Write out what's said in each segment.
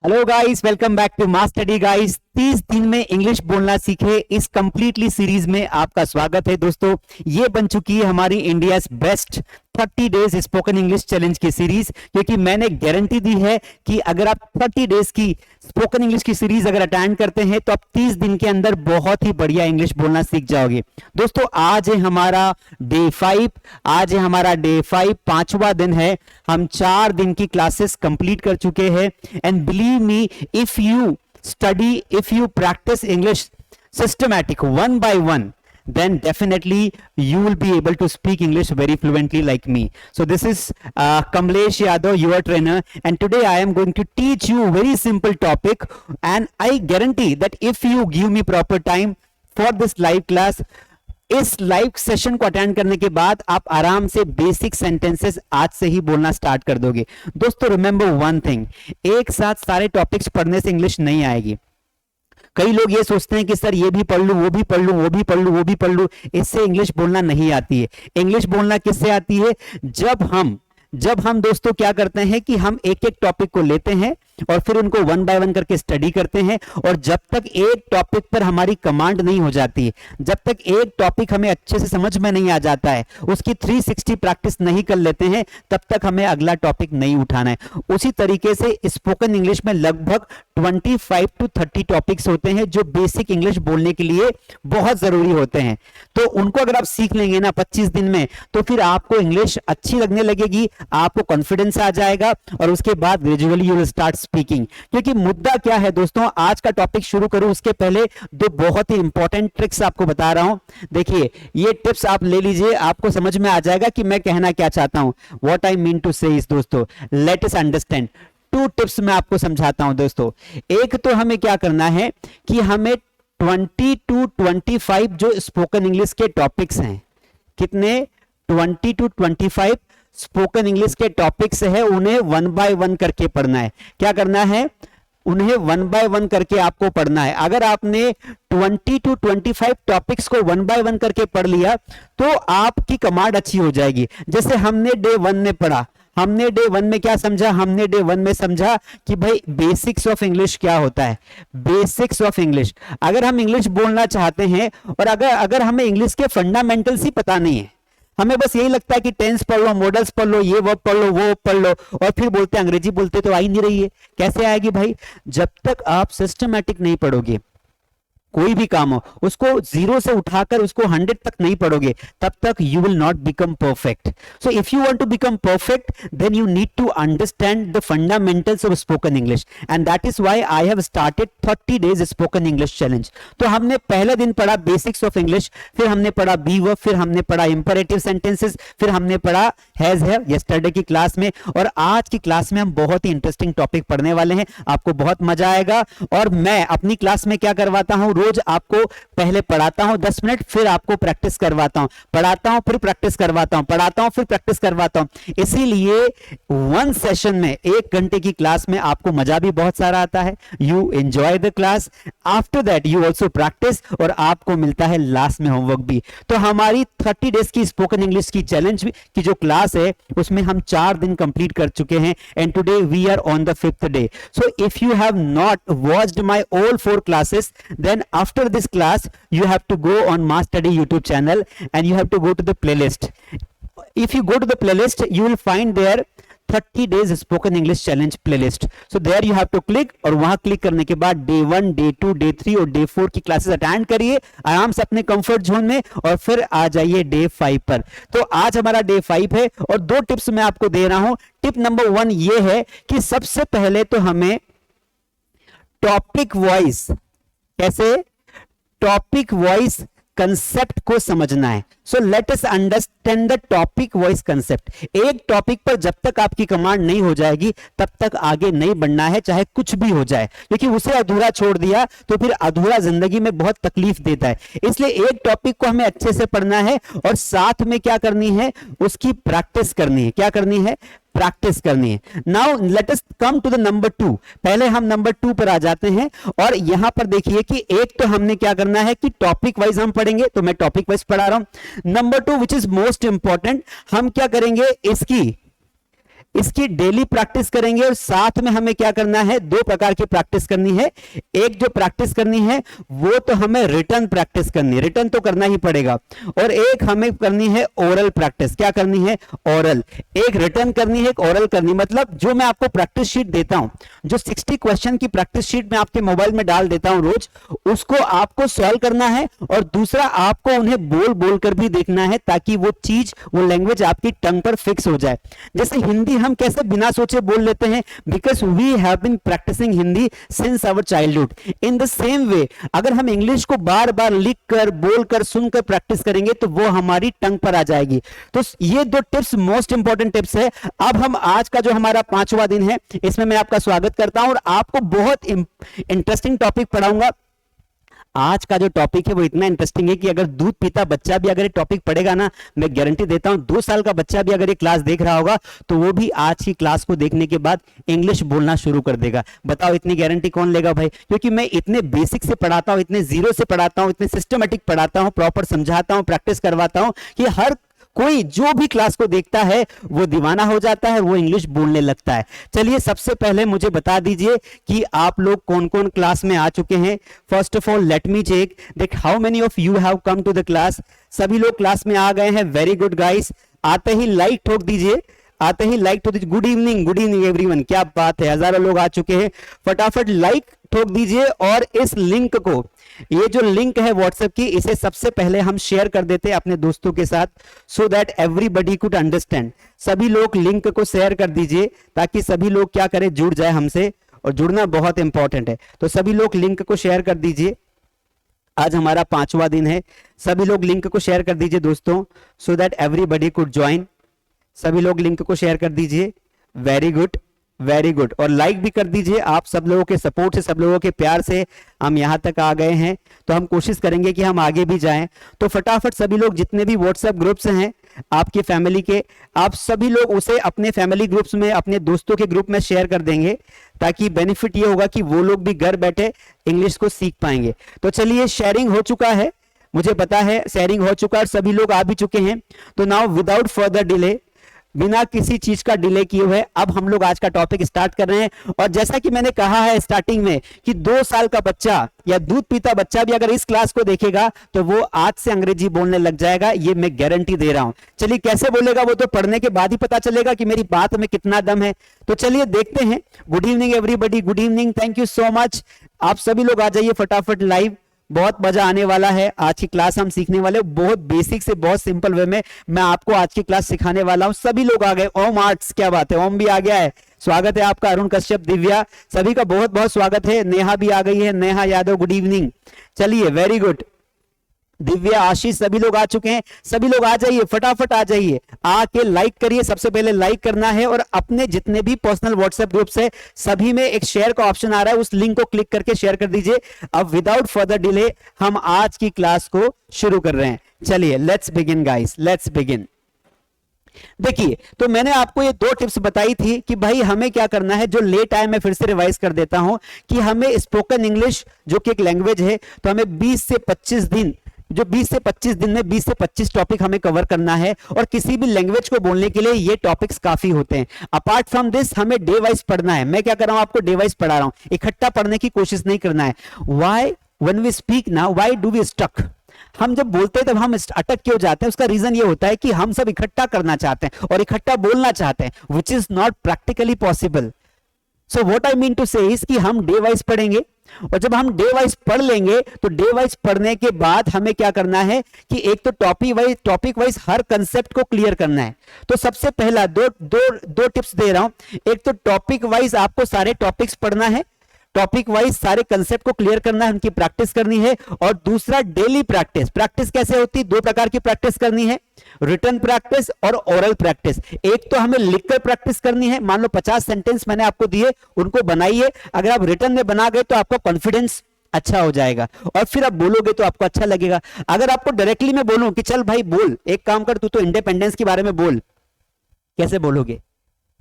Hello guys, welcome back to master study guys. 30 दिन में English बोलना सीखे इस कंप्लीटली सीरीज में आपका स्वागत है दोस्तों। ये बन चुकी है हमारी India best 30 days spoken English challenge की सीरीज, क्योंकि मैंने गारंटी दी है कि अगर आप 30 डेज की स्पोकन इंग्लिश की सीरीज अगर अटेंड करते हैं तो आप 30 दिन के अंदर बहुत ही बढ़िया इंग्लिश बोलना सीख जाओगे। दोस्तों आज है हमारा डे 5, आज है हमारा डे 5, 5वां दिन है। हम 4 दिन की क्लासेस कंप्लीट कर चुके हैं and believe me, if you study, if you practice English systematic one by one, then definitely you will be able to speak English very fluently like me. So this is Kamlesh Yadav, your trainer, and today I am going to teach you a very simple topic, and I guarantee that if you give me proper time for this live class, इस live session को attend करने के बाद आप आराम से basic sentences आज से ही बोलना स्टार्ट कर दोगे। दोस्तों रिमेंबर वन थिंग, एक साथ सारे टॉपिक्स पढ़ने से इंग्लिश नहीं आएगी। कई लोग ये सोचते हैं कि सर ये भी पढ़ लूं, वो भी पढ़ लूं, वो भी पढ़ लूं, वो भी पढ़ लूं, इससे इंग्लिश बोलना नहीं आती है। इंग्लिश बोलना किससे आती है? जब हम दोस्तों क्या करते हैं कि हम एक एक टॉपिक को लेते हैं और फिर उनको वन बाय वन करके स्टडी करते हैं, और जब तक एक टॉपिक पर हमारी कमांड नहीं हो जाती, जब तक एक टॉपिक हमें अच्छे से समझ में नहीं आ जाता है, उसकी 360 प्रैक्टिस नहीं कर लेते हैं, तब तक हमें अगला टॉपिक नहीं उठाना है। उसी तरीके से स्पोकन इंग्लिश में लगभग 25 to 30 टॉपिक्स होते हैं जो बेसिक इंग्लिश बोलने के लिए बहुत जरूरी होते हैं। तो उनको अगर आप सीख लेंगे ना 25 दिन में, तो फिर आपको इंग्लिश अच्छी लगने लगेगी, आपको कॉन्फिडेंस आ जाएगा, और उसके बाद gradually you will start speaking. क्योंकि मुद्दा क्या है दोस्तों, आज का टॉपिक शुरू करूं उसके पहले दो बहुत ही इंपॉर्टेंट ट्रिक्स आपको बता रहा हूं। देखिए ये टिप्स आप ले लीजिए, आपको समझ में आ जाएगा कि मैं कहना क्या चाहता हूं। What I mean to say is दोस्तों, लेट अस अंडरस्टैंड। 2 टिप्स मैं आपको समझाता हूं दोस्तों। एक तो हमें क्या करना है कि हमें 20 to 25 जो स्पोकन इंग्लिश के टॉपिक्स हैं, कितने 20 to 25 स्पोकन इंग्लिश के टॉपिक्स है, उन्हें वन बाय वन करके पढ़ना है। क्या करना है? उन्हें वन बाय वन करके आपको पढ़ना है। अगर आपने 20 to 25 टॉपिक्स को वन बाय वन करके पढ़ लिया तो आपकी कमांड अच्छी हो जाएगी। जैसे हमने डे 1 में पढ़ा, हमने डे 1 में क्या समझा? हमने डे 1 में समझा कि भाई बेसिक्स ऑफ इंग्लिश क्या होता है। बेसिक्स ऑफ इंग्लिश, अगर हम इंग्लिश बोलना चाहते हैं और अगर हमें इंग्लिश के फंडामेंटल्स ही पता नहीं है, हमें बस यही लगता है कि टेंस पढ़ लो, मॉडल्स पढ़ लो, ये वर्ब पढ़ लो, वो पढ़ लो, और फिर बोलते हैं अंग्रेजी बोलते तो आ ही नहीं रही है। कैसे आएगी भाई? जब तक आप सिस्टमैटिक नहीं पढ़ोगे, कोई भी काम हो उसको 0 से उठाकर उसको 100 तक नहीं पढ़ोगे, तब तक you will not become perfect. So if you want to become perfect, then you need to understand the fundamentals of spoken English, and that is why I have started 30 days spoken English challenge. तो हमने पहले दिन पढ़ा basics of English, फिर हमने पढ़ा B verb, फिर हमने पढ़ा इंपरेटिव सेंटेंसेस, फिर हमने पढ़ा हैज हैव यस्टरडे की क्लास में, और आज की क्लास में हम बहुत ही इंटरेस्टिंग टॉपिक पढ़ने वाले हैं। आपको बहुत मजा आएगा। और मैं अपनी क्लास में क्या करवाता हूं, रोज आपको पहले पढ़ाता हूं 10 मिनट, फिर आपको प्रैक्टिस करवाता हूं, पढ़ाता हूं फिर प्रैक्टिस करवाता हूं, पढ़ाता हूं फिर प्रैक्टिस करवाता हूं। इसीलिए 1 सेशन में 1 घंटे की क्लास में आपको मजा भी बहुत सारा आता है। You enjoy the class, after that you also practice, और आपको मिलता है लास्ट में होमवर्क भी। तो हमारी 30 डेज की स्पोकन इंग्लिश की चैलेंज की जो क्लास है उसमें हम 4 दिन कंप्लीट कर चुके हैं, and today we are on the 5th day. So if you have not watched my all 4 classes, then after this class you have to go on Mass Study YouTube channel and you have to go to the playlist. If you go to the playlist, you will find there 30 days spoken English challenge playlist. So there you have to click, और वहां click करने के बाद day 1, day 2, day 3 और day 4 की classes attend करिए आराम से अपने कंफर्ट जोन में, और फिर आ जाइए डे 5 पर। तो आज हमारा डे 5 है, और 2 टिप्स मैं आपको दे रहा हूं। टिप नंबर 1 ये है कि सबसे पहले तो हमें टॉपिक वाइज, कैसे टॉपिक वाइज कंसेप्ट को समझना है। So let us understand the topic wise concept. एक टॉपिक पर जब तक आपकी कमांड नहीं हो जाएगी तब तक आगे नहीं बढ़ना है, चाहे कुछ भी हो जाए, क्योंकि उसे अधूरा छोड़ दिया तो फिर अधूरा जिंदगी में बहुत तकलीफ देता है। इसलिए एक टॉपिक को हमें अच्छे से पढ़ना है, और साथ में क्या करनी है, उसकी प्रैक्टिस करनी है। क्या करनी है? प्रैक्टिस करनी है। Now let us come to the number 2। पहले हम नंबर 2 पर आ जाते हैं, और यहां पर देखिए कि एक तो हमने क्या करना है कि टॉपिक वाइज हम पढ़ेंगे, तो मैं टॉपिक वाइज पढ़ा रहा हूं। Number 2 which is most important, हम क्या करेंगे, इसकी डेली प्रैक्टिस करेंगे और साथ में हमें क्या करना है, दो प्रकार की प्रैक्टिस करनी है। एक जो प्रैक्टिस करनी है वो तो हमें रिटन प्रैक्टिस करनी है, रिटन तो करना ही पड़ेगा, और एक हमें करनी है ओरल प्रैक्टिस। क्या करनी है, ओरल। एक रिटन करनी है, एक ओरल करनी। मतलब जो मैं आपको प्रैक्टिस शीट देता हूं, जो 60 क्वेश्चन की प्रैक्टिस शीट मैं आपके मोबाइल में डाल देता हूं रोज, उसको आपको सॉल्व करना है, और दूसरा आपको उन्हें बोल बोल कर भी देखना है, ताकि वो चीज, वो लैंग्वेज आपकी टंग पर फिक्स हो जाए। जैसे हिंदी हम कैसे बिना सोचे बोल लेते हैं, because we have been practising Hindi since our childhood. In the same way अगर हम इंग्लिश को बार बार लिख कर, बोल कर, सुनकर प्रैक्टिस करेंगे तो वो हमारी टंग पर आ जाएगी। तो ये दो टिप्स मोस्ट इंपॉर्टेंट टिप्स है। अब हम आज का जो हमारा 5वां दिन है, इसमें मैं आपका स्वागत करता हूं और आपको बहुत इंटरेस्टिंग टॉपिक पढ़ाऊंगा। आज का जो टॉपिक है वो इतना इंटरेस्टिंग है कि अगर दूध पीता बच्चा भी अगर ये टॉपिक पढ़ेगा ना, मैं गारंटी देता हूं 2 साल का बच्चा भी अगर ये क्लास देख रहा होगा तो वो भी आज की क्लास को देखने के बाद इंग्लिश बोलना शुरू कर देगा। बताओ इतनी गारंटी कौन लेगा भाई? क्योंकि मैं इतने बेसिक से पढ़ाता हूं, इतने जीरो से पढ़ाता हूं, इतने सिस्टमेटिक पढ़ाता हूं, प्रॉपर समझाता हूं, प्रैक्टिस करवाता हूं कि हर कोई जो भी क्लास को देखता है वो दीवाना हो जाता है, वो इंग्लिश बोलने लगता है। चलिए सबसे पहले मुझे बता दीजिए कि आप लोग कौन कौन क्लास में आ चुके हैं। First of all let me check that how many of you have come to the class. सभी लोग क्लास में आ गए हैं, वेरी गुड गाइस। आते ही लाइक ठोक दीजिए, आते ही लाइक ठोक दीजिए। गुड इवनिंग एवरीवन, क्या बात है, हजारों लोग आ चुके हैं। फटाफट लाइक ठोक दीजिए और इस लिंक को, ये जो लिंक है व्हाट्सएप की, इसे सबसे पहले हम शेयर कर देते हैं अपने दोस्तों के साथ, so that everybody could understand. सभी लोग लिंक को शेयर कर दीजिए ताकि सभी लोग क्या करें, जुड़ जाए हमसे, और जुड़ना बहुत इंपॉर्टेंट है। तो सभी लोग लिंक को शेयर कर दीजिए। आज हमारा 5वां दिन है, सभी लोग लिंक को शेयर कर दीजिए दोस्तों, so that everybody could join. सभी लोग लिंक को शेयर कर दीजिए, वेरी गुड वेरी गुड। और लाइक भी कर दीजिए। आप सब लोगों के सपोर्ट से, सब लोगों के प्यार से हम यहां तक आ गए हैं, तो हम कोशिश करेंगे कि हम आगे भी जाएं। तो फटाफट सभी लोग, जितने भी व्हाट्सएप ग्रुप्स हैं आपके फैमिली के, आप सभी लोग उसे अपने फैमिली ग्रुप्स में, अपने दोस्तों के ग्रुप में शेयर कर देंगे, ताकि बेनिफिट ये होगा कि वो लोग भी घर बैठे इंग्लिश को सीख पाएंगे। तो चलिए, शेयरिंग हो चुका है, मुझे पता है शेयरिंग हो चुका है, सभी लोग आ भी चुके हैं। तो नाउ विदाउट फर्दर डिले, बिना किसी चीज का डिले किए हुए अब हम लोग आज का टॉपिक स्टार्ट कर रहे हैं। और जैसा कि मैंने कहा है स्टार्टिंग में कि 2 साल का बच्चा या दूध पीता बच्चा भी अगर इस क्लास को देखेगा तो वो आज से अंग्रेजी बोलने लग जाएगा, ये मैं गारंटी दे रहा हूं। चलिए कैसे बोलेगा वो तो पढ़ने के बाद ही पता चलेगा कि मेरी बात में कितना दम है। तो चलिए देखते हैं। Good evening everybody, good evening, thank you so much. आप सभी लोग आ जाइए फटाफट लाइव, बहुत मजा आने वाला है। आज की क्लास हम सीखने वाले, बहुत बेसिक से बहुत सिंपल वे में मैं आपको आज की क्लास सिखाने वाला हूं। सभी लोग आ गए। ओम आर्ट्स, क्या बात है, ओम भी आ गया है, स्वागत है आपका। अरुण कश्यप, दिव्या, सभी का बहुत बहुत स्वागत है। नेहा भी आ गई है, नेहा यादव, गुड इवनिंग। चलिए वेरी गुड। दिव्या, आशीष, सभी लोग आ चुके हैं। सभी लोग आ जाइए, फटाफट आ जाइए, आके लाइक करिए। सबसे पहले लाइक करना है और अपने जितने भी पर्सनल व्हाट्सएप ग्रुप्स है सभी में एक शेयर का ऑप्शन आ रहा है, उस लिंक को क्लिक करके शेयर कर दीजिए। अब विदाउट फर्दर डिले हम आज की क्लास को शुरू कर रहे हैं। चलिए let's begin guys, let's begin. देखिए, तो मैंने आपको ये 2 टिप्स बताई थी कि भाई हमें क्या करना है। जो लेट आए मैं फिर से रिवाइज कर देता हूं कि हमें स्पोकन इंग्लिश जो कि एक लैंग्वेज है, तो हमें 20 से 25 दिन, जो 20 से 25 दिन में 20 से 25 टॉपिक हमें कवर करना है। और किसी भी लैंग्वेज को बोलने के लिए ये टॉपिक्स काफी होते हैं। अपार्ट फ्रॉम दिस हमें डे वाइज पढ़ना है। मैं क्या कर रहा हूं, आपको डे वाइज पढ़ा रहा हूं, इकट्ठा पढ़ने की कोशिश नहीं करना है। Why when we speak now, why do we stuck, हम जब बोलते हैं तब हम अटक क्यों जाते हैं? उसका रीजन ये होता है कि हम सब इकट्ठा करना चाहते हैं और इकट्ठा बोलना चाहते हैं, which is not practically possible. So what I mean to say is कि हम डे वाइज पढ़ेंगे, और जब हम डे वाइज पढ़ लेंगे तो डे वाइज पढ़ने के बाद हमें क्या करना है कि एक तो टॉपिक वाइज हर कंसेप्ट को क्लियर करना है। तो सबसे पहला दो टिप्स दे रहा हूं। एक तो टॉपिक वाइज आपको सारे टॉपिक्स पढ़ना है, टॉपिक वाइज सारे कंसेप्ट को क्लियर करना है, उनकी प्रैक्टिस करनी है। और दूसरा डेली प्रैक्टिस। प्रैक्टिस कैसे होती है? 2 प्रकार की प्रैक्टिस करनी है, रिटन प्रैक्टिस और ओरल प्रैक्टिस। एक तो हमें लिखकर प्रैक्टिस करनी है, मान लो 50 सेंटेंस मैंने आपको दिए, उनको बनाइए। अगर आप रिटन में बना गए तो आपका कॉन्फिडेंस अच्छा हो जाएगा और फिर आप बोलोगे तो आपको अच्छा लगेगा। अगर आपको डायरेक्टली मैं बोलूं कि चल भाई बोल, एक काम कर, तू तो इंडिपेंडेंस के बारे में बोल, कैसे बोलोगे?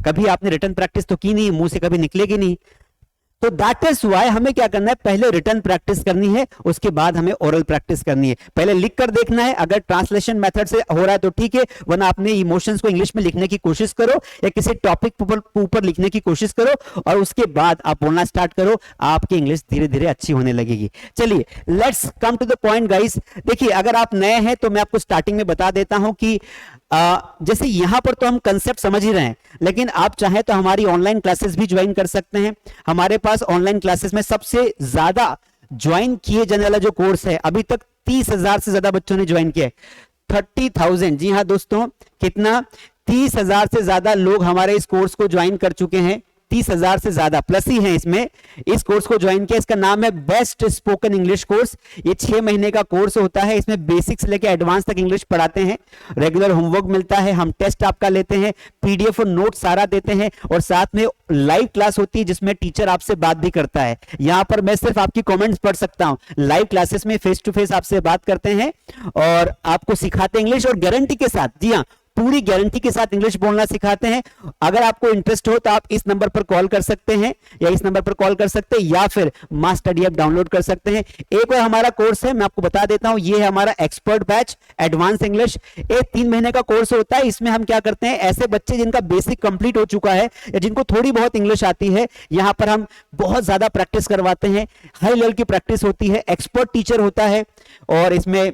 कभी आपने रिटन प्रैक्टिस तो की नहीं, मुंह से कभी निकलेगी नहीं। तो दैट इज व्हाई हमें क्या करना है, पहले रिटन प्रैक्टिस करनी है, उसके बाद हमें ओरल प्रैक्टिस करनी है। पहले लिख कर देखना है, अगर ट्रांसलेशन मेथड से हो रहा है तो ठीक है, वरना अपने इमोशंस को इंग्लिश में लिखने की कोशिश करो या किसी टॉपिक ऊपर लिखने की कोशिश करो और उसके बाद आप बोलना स्टार्ट करो, आपकी इंग्लिश धीरे धीरे अच्छी होने लगेगी। चलिए let's come to the point guys. देखिए अगर आप नए हैं तो मैं आपको स्टार्टिंग में बता देता हूं कि जैसे यहां पर तो हम कंसेप्ट समझ ही रहे हैं, लेकिन आप चाहें तो हमारी ऑनलाइन क्लासेस भी ज्वाइन कर सकते हैं। हमारे पास ऑनलाइन क्लासेस में सबसे ज्यादा ज्वाइन किए जाने वाला जो कोर्स है, अभी तक 30,000 से ज्यादा बच्चों ने ज्वाइन किया है। 30,000, जी हां दोस्तों, कितना, 30,000 से ज्यादा लोग हमारे इस कोर्स को ज्वाइन कर चुके हैं। 30,000 से ज्यादा प्लस ही है इसमें, इस कोर्स को ज्वाइन किया। इसका नाम है बेस्ट स्पोकन इंग्लिश कोर्स। ये 6 महीने का कोर्स होता है, इसमें बेसिक से लेकर एडवांस तक इंग्लिश पढ़ाते हैं, रेगुलर होमवर्क मिलता है, हम टेस्ट आपका लेते हैं, पीडीएफ और नोट सारा देते हैं, और साथ में लाइव क्लास होती है जिसमें टीचर आपसे बात भी करता है। यहां पर मैं सिर्फ आपकी कमेंट्स पढ़ सकता हूं, लाइव क्लासेस में फेस टू फेस आपसे बात करते हैं और आपको सिखाते हैं इंग्लिश, और गारंटी के साथ, जी हां, पूरी गारंटी के साथ इंग्लिश बोलना सिखाते हैं। अगर आपको इंटरेस्ट हो तो आप इस नंबर पर कॉल कर सकते हैं, या इस नंबर पर कॉल कर सकते हैं, या फिर मास स्टडी ऐप डाउनलोड कर सकते हैं। एक और हमारा कोर्स है, मैं आपको बता देता हूं, ये है हमारा एक्सपर्ट बैच एडवांस इंग्लिश। ये 3 महीने का कोर्स होता है। इसमें हम क्या करते हैं, ऐसे बच्चे जिनका बेसिक कंप्लीट हो चुका है या जिनको थोड़ी बहुत इंग्लिश आती है, यहां पर हम बहुत ज्यादा प्रैक्टिस करवाते हैं, हाई लेवल की प्रैक्टिस होती है, एक्सपर्ट टीचर होता है, और इसमें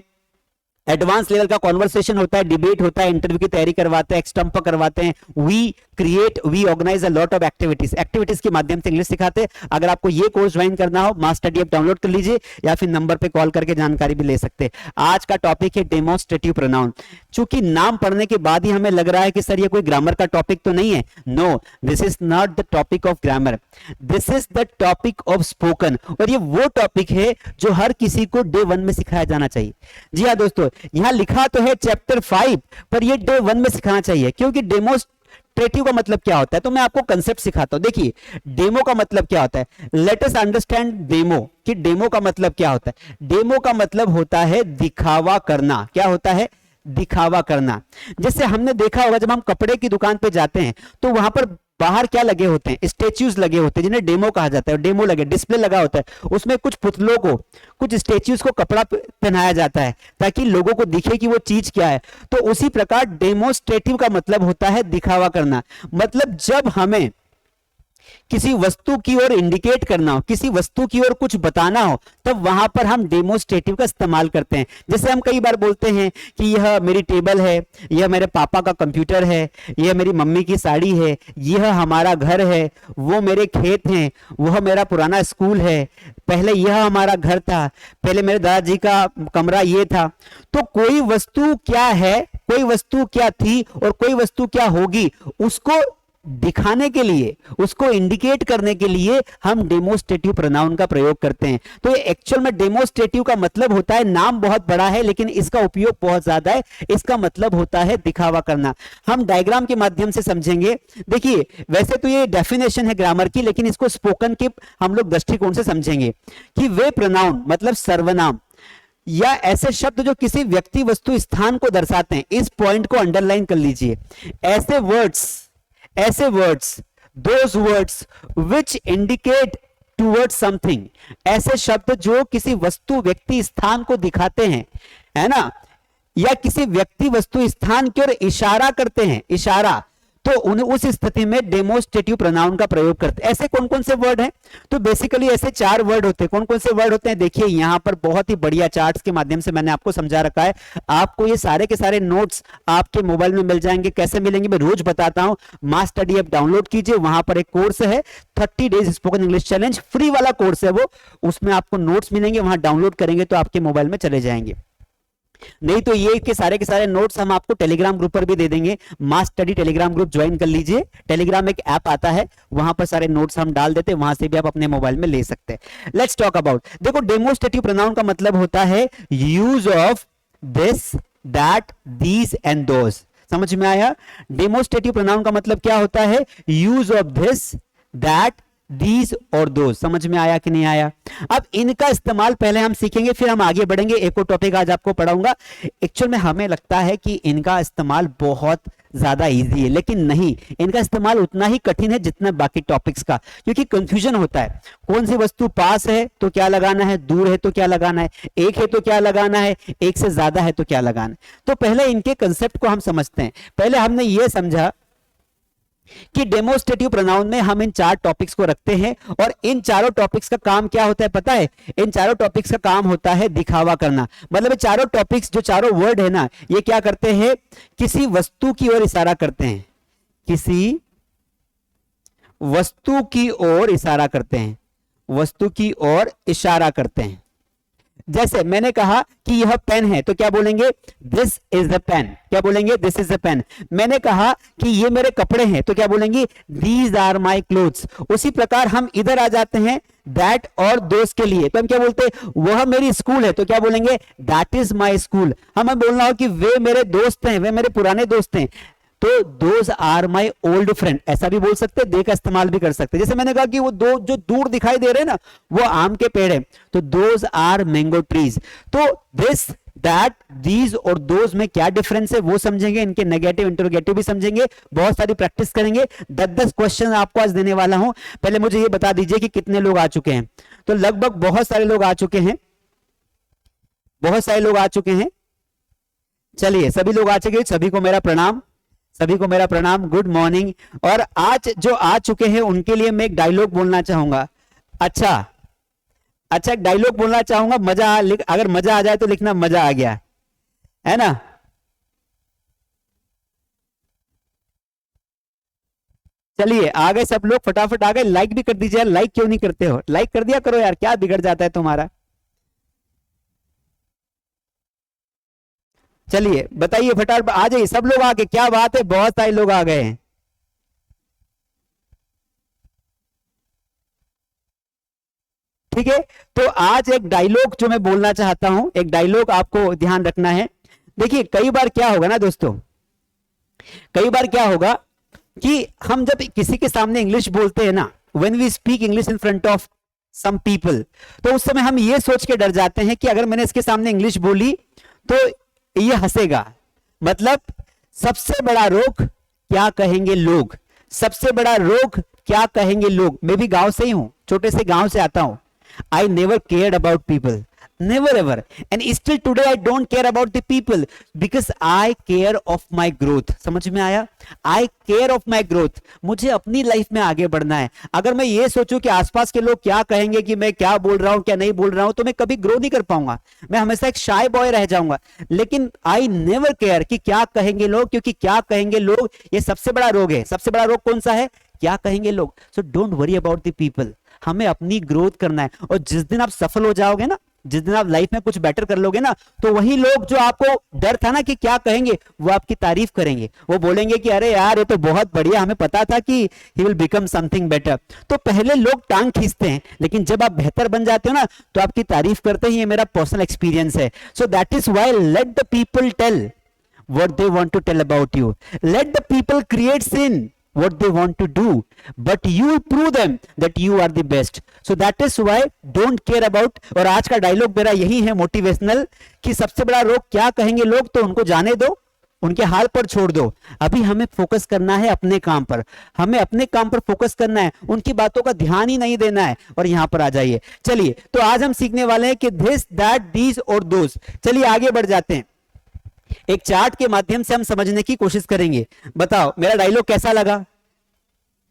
एडवांस लेवल का कॉन्वर्सेशन होता है, डिबेट होता है, इंटरव्यू की तैयारी करवाते हैं, एक्सटम्प करवाते हैं, we organise a lot of activities के माध्यम से इंग्लिश सिखाते हैं। अगर आपको ये कोर्स ज्वाइन करना हो, मास स्टडी ऐप डाउनलोड कर लीजिए, या फिर नंबर पे कॉल करके जानकारी भी ले सकते हैं। आज का टॉपिक है डेमोन्स्ट्रेटिव प्रोनाउन। चूंकि नाम पढ़ने के बाद ही हमें लग रहा है कि सर ये कोई ग्रामर का टॉपिक तो नहीं है, no, this is not the topic of grammar, this is the topic of spoken. और ये वो टॉपिक है जो हर किसी को डे 1 में सिखाया जाना चाहिए। जी हाँ दोस्तों, यहां लिखा तो है चैप्टर 5, पर ये डे 1 में सिखाना चाहिए, क्योंकि डेमोन्स्ट्रेटिव का मतलब क्या होता है, तो मैं आपको कंसेप्ट सिखाता हूं। देखिए डेमो का मतलब क्या होता है, लेट अस अंडरस्टैंड डेमो, कि डेमो का मतलब क्या होता है। डेमो का मतलब होता है दिखावा करना। क्या होता है, दिखावा करना। जैसे हमने देखा होगा जब हम कपड़े की दुकान पे जाते हैं तो वहां पर बाहर क्या लगे होते हैं, स्टेच्यूज लगे होते हैं, जिन्हें डेमो कहा जाता है। डेमो लगे, डिस्प्ले लगा होता है, उसमें कुछ पुतलों को, कुछ स्टेच्यूज को कपड़ा पहनाया जाता है ताकि लोगों को दिखे कि वो चीज क्या है। तो उसी प्रकार डेमोन्स्ट्रेटिव का मतलब होता है दिखावा करना। मतलब जब हमें किसी वस्तु की ओर इंडिकेट करना हो, किसी वस्तु की ओर कुछ बताना हो, तब वहां पर हम डेमोन्स्ट्रेटिव का इस्तेमाल करते हैं। जैसे हम कई बार बोलते हैं कि यह मेरी टेबल है, यह मेरे पापा का कंप्यूटर है, यह मेरी मम्मी की साड़ी है, यह हमारा घर है, वो मेरे खेत हैं, वह मेरा पुराना स्कूल है, पहले यह हमारा घर था, पहले मेरे दादाजी का कमरा ये था। तो कोई वस्तु क्या है, कोई वस्तु क्या थी और कोई वस्तु क्या होगी, उसको दिखाने के लिए, उसको इंडिकेट करने के लिए हम डेमोन्स्ट्रेटिव प्रोनाउन का प्रयोग करते हैं। तो ये एक्चुअल में डेमोन्स्ट्रेटिव का मतलब होता है, नाम बहुत बड़ा है लेकिन इसका उपयोग बहुत ज्यादा है, इसका मतलब होता है दिखावा करना। हम डायग्राम के माध्यम से समझेंगे। देखिए वैसे तो ये डेफिनेशन है ग्रामर की, लेकिन इसको स्पोकन के हम लोग दृष्टिकोण से समझेंगे कि वे प्रोनाउन मतलब सर्वनाम या ऐसे शब्द जो किसी व्यक्ति, वस्तु, स्थान को दर्शाते हैं। इस पॉइंट को अंडरलाइन कर लीजिए। ऐसे words, those words which indicate towards something, ऐसे शब्द जो किसी वस्तु, व्यक्ति, स्थान को दिखाते हैं, है ना, या किसी व्यक्ति, वस्तु, स्थान की ओर इशारा करते हैं, इशारा, तो उन्हें उस स्थिति में डेमोन्स्ट्रेटिव प्रोनाउन का प्रयोग करते हैं। ऐसे कौन कौन से वर्ड हैं, तो बेसिकली ऐसे 4 वर्ड होते हैं। कौन कौन से वर्ड होते हैं, देखिए यहां पर बहुत ही बढ़िया चार्ट्स के माध्यम से मैंने आपको समझा रखा है। आपको ये सारे के सारे नोट्स आपके मोबाइल में मिल जाएंगे। कैसे मिलेंगे मैं रोज बताता हूं। मास स्टडी ऐप डाउनलोड कीजिए, वहां पर एक कोर्स है 30 days spoken English challenge, free वाला कोर्स है वो, उसमें आपको नोट्स मिलेंगे, वहां डाउनलोड करेंगे तो आपके मोबाइल में चले जाएंगे। नहीं तो ये के सारे नोट्स हम आपको टेलीग्राम ग्रुप पर भी दे देंगे। मास स्टडी टेलीग्राम ग्रुप ज्वाइन कर लीजिए। टेलीग्राम एक ऐप आता है, वहां पर सारे नोट्स हम डाल देते हैं, वहां से भी आप अपने मोबाइल में ले सकते हैं। लेट्स टॉक अबाउट, देखो डेमोन्स्ट्रेटिव प्रोनाउन का मतलब होता है use of this, that, these and those. समझ में आया? डेमोन्स्ट्रेटिव प्रोनाउन का मतलब क्या होता है, use of this, that, these और दोज। समझ में आया कि नहीं आया? अब इनका इस्तेमाल पहले हम सीखेंगे, फिर हम आगे बढ़ेंगे। एक और टॉपिक आज आपको पढ़ाऊंगा। एक्चुअल में हमें लगता है कि इनका इस्तेमाल बहुत ज्यादा इजी है, लेकिन नहीं, इनका इस्तेमाल उतना ही कठिन है जितना बाकी टॉपिक्स का, क्योंकि कंफ्यूजन होता है। कौन सी वस्तु पास है तो क्या लगाना है, दूर है तो क्या लगाना है, एक है तो क्या लगाना है, एक से ज्यादा है तो क्या लगाना है। तो पहले इनके कंसेप्ट को हम समझते हैं। पहले हमने यह समझा कि डेमोस्ट्रेटिव प्रोनाउन में हम इन चार टॉपिक्स को रखते हैं, और इन चारों टॉपिक्स का काम क्या होता है पता है? इन चारों टॉपिक्स का काम होता है दिखावा करना। मतलब ये चारों टॉपिक्स, जो चारों वर्ड है ना, ये क्या करते हैं? किसी वस्तु की ओर इशारा करते हैं, किसी वस्तु की ओर इशारा करते हैं, वस्तु की ओर इशारा करते हैं। जैसे मैंने कहा कि यह पेन है, तो क्या बोलेंगे? This is the pen. क्या बोलेंगे? This is the pen. मैंने कहा कि ये मेरे कपड़े हैं, तो क्या बोलेंगे? These are my clothes. उसी प्रकार हम इधर आ जाते हैं दैट और दोस्त के लिए, तो हम क्या बोलते हैं? वह मेरी स्कूल है, तो क्या बोलेंगे? That is my school. हमें बोलना हो कि वे मेरे दोस्त हैं, वे मेरे पुराने दोस्त हैं, तो those are my old friend, ऐसा भी बोल सकते हैं, दे का इस्तेमाल भी कर सकते हैं। जैसे मैंने कहा कि वो दो जो दूर दिखाई दे रहे हैं ना, वो आम के पेड़ हैं, तो दोज आर मैंगो ट्रीज। तो दिस, दैट, दीज और दोज में क्या डिफरेंस है वो समझेंगे, इनके नेगेटिव इंटरोगेटिव भी समझेंगे, बहुत सारी प्रैक्टिस करेंगे। 10-10 क्वेश्चन आपको आज देने वाला हूं। पहले मुझे ये बता दीजिए कि कितने लोग आ चुके हैं। तो लगभग बहुत सारे लोग आ चुके हैं, बहुत सारे लोग आ चुके हैं। चलिए, सभी लोग आ चुके हैं, सभी को मेरा प्रणाम, सभी को मेरा प्रणाम, गुड मॉर्निंग। और आज जो आ चुके हैं उनके लिए मैं एक डायलॉग बोलना चाहूंगा। अच्छा, अच्छा, एक डायलॉग बोलना चाहूंगा, अगर मजा आ जाए तो लिखना मजा आ गया, है ना? चलिए, आ गए सब लोग, फटाफट आ गए। लाइक भी कर दीजिए यार, लाइक क्यों नहीं करते हो? लाइक कर दिया करो यार, क्या बिगड़ जाता है तुम्हारा? चलिए बताइए, फटाफट आ जाइए सब लोग, आके क्या बात है, बहुत सारे लोग आ गए हैं। ठीक है, तो आज एक डायलॉग जो मैं बोलना चाहता हूं, एक डायलॉग आपको ध्यान रखना है। देखिए, कई बार क्या होगा ना दोस्तों, कई बार क्या होगा कि हम जब किसी के सामने इंग्लिश बोलते हैं ना, when we speak English in front of some people, तो उस समय हम ये सोच के डर जाते हैं कि अगर मैंने इसके सामने इंग्लिश बोली तो ये हंसेगा। मतलब सबसे बड़ा रोग, क्या कहेंगे लोग, सबसे बड़ा रोग, क्या कहेंगे लोग। मैं भी गांव से ही हूं, छोटे से गांव से आता हूं। I never cared about people, never ever, and still today I don't care about the people because I care of my growth। समझ में आया? I care of my growth। मुझे अपनी लाइफ में आगे बढ़ना है। अगर मैं ये सोचूं कि आसपास के लोग क्या कहेंगे, कि मैं क्या बोल रहा हूं क्या नहीं बोल रहा हूं, तो मैं कभी ग्रो नहीं कर पाऊंगा, मैं हमेशा एक शाय बॉय रह जाऊंगा। लेकिन आई नेवर केयर कि क्या कहेंगे लोग, क्योंकि क्या कहेंगे लोग ये सबसे बड़ा रोग है। सबसे बड़ा रोग कौन सा है? क्या कहेंगे लोग। So don't worry about the people, हमें अपनी ग्रोथ करना है। और जिस दिन आप सफल हो जाओगे ना, जिस दिन आप लाइफ में कुछ बेटर कर लोगे ना, तो वही लोग जो आपको डर था ना कि क्या कहेंगे, वो आपकी तारीफ करेंगे। वो बोलेंगे कि अरे यार ये तो बहुत बढ़िया, हमें पता था कि he will become something better. तो पहले लोग टांग खींचते हैं, लेकिन जब आप बेहतर बन जाते हो ना, तो आपकी तारीफ करते हैं। ये मेरा पर्सनल एक्सपीरियंस है। So that is why let the people tell what they want to tell about you. Let the people create sin what they want to do, but you prove them that you are the best. So that is why don't care about। और आज का dialogue मेरा यही है motivational, कि सबसे बड़ा रोग क्या कहेंगे लोग, तो उनको जाने दो, उनके हाल पर छोड़ दो। अभी हमें फोकस करना है अपने काम पर, हमें अपने काम पर फोकस करना है, उनकी बातों का ध्यान ही नहीं देना है। और यहां पर आ जाइए। चलिए, तो आज हम सीखने वाले हैं कि दिस, दैट, दीज और दोज। चलिए आगे बढ़ जाते हैं। एक चार्ट के माध्यम से हम समझने की कोशिश करेंगे। बताओ मेरा डायलॉग कैसा लगा,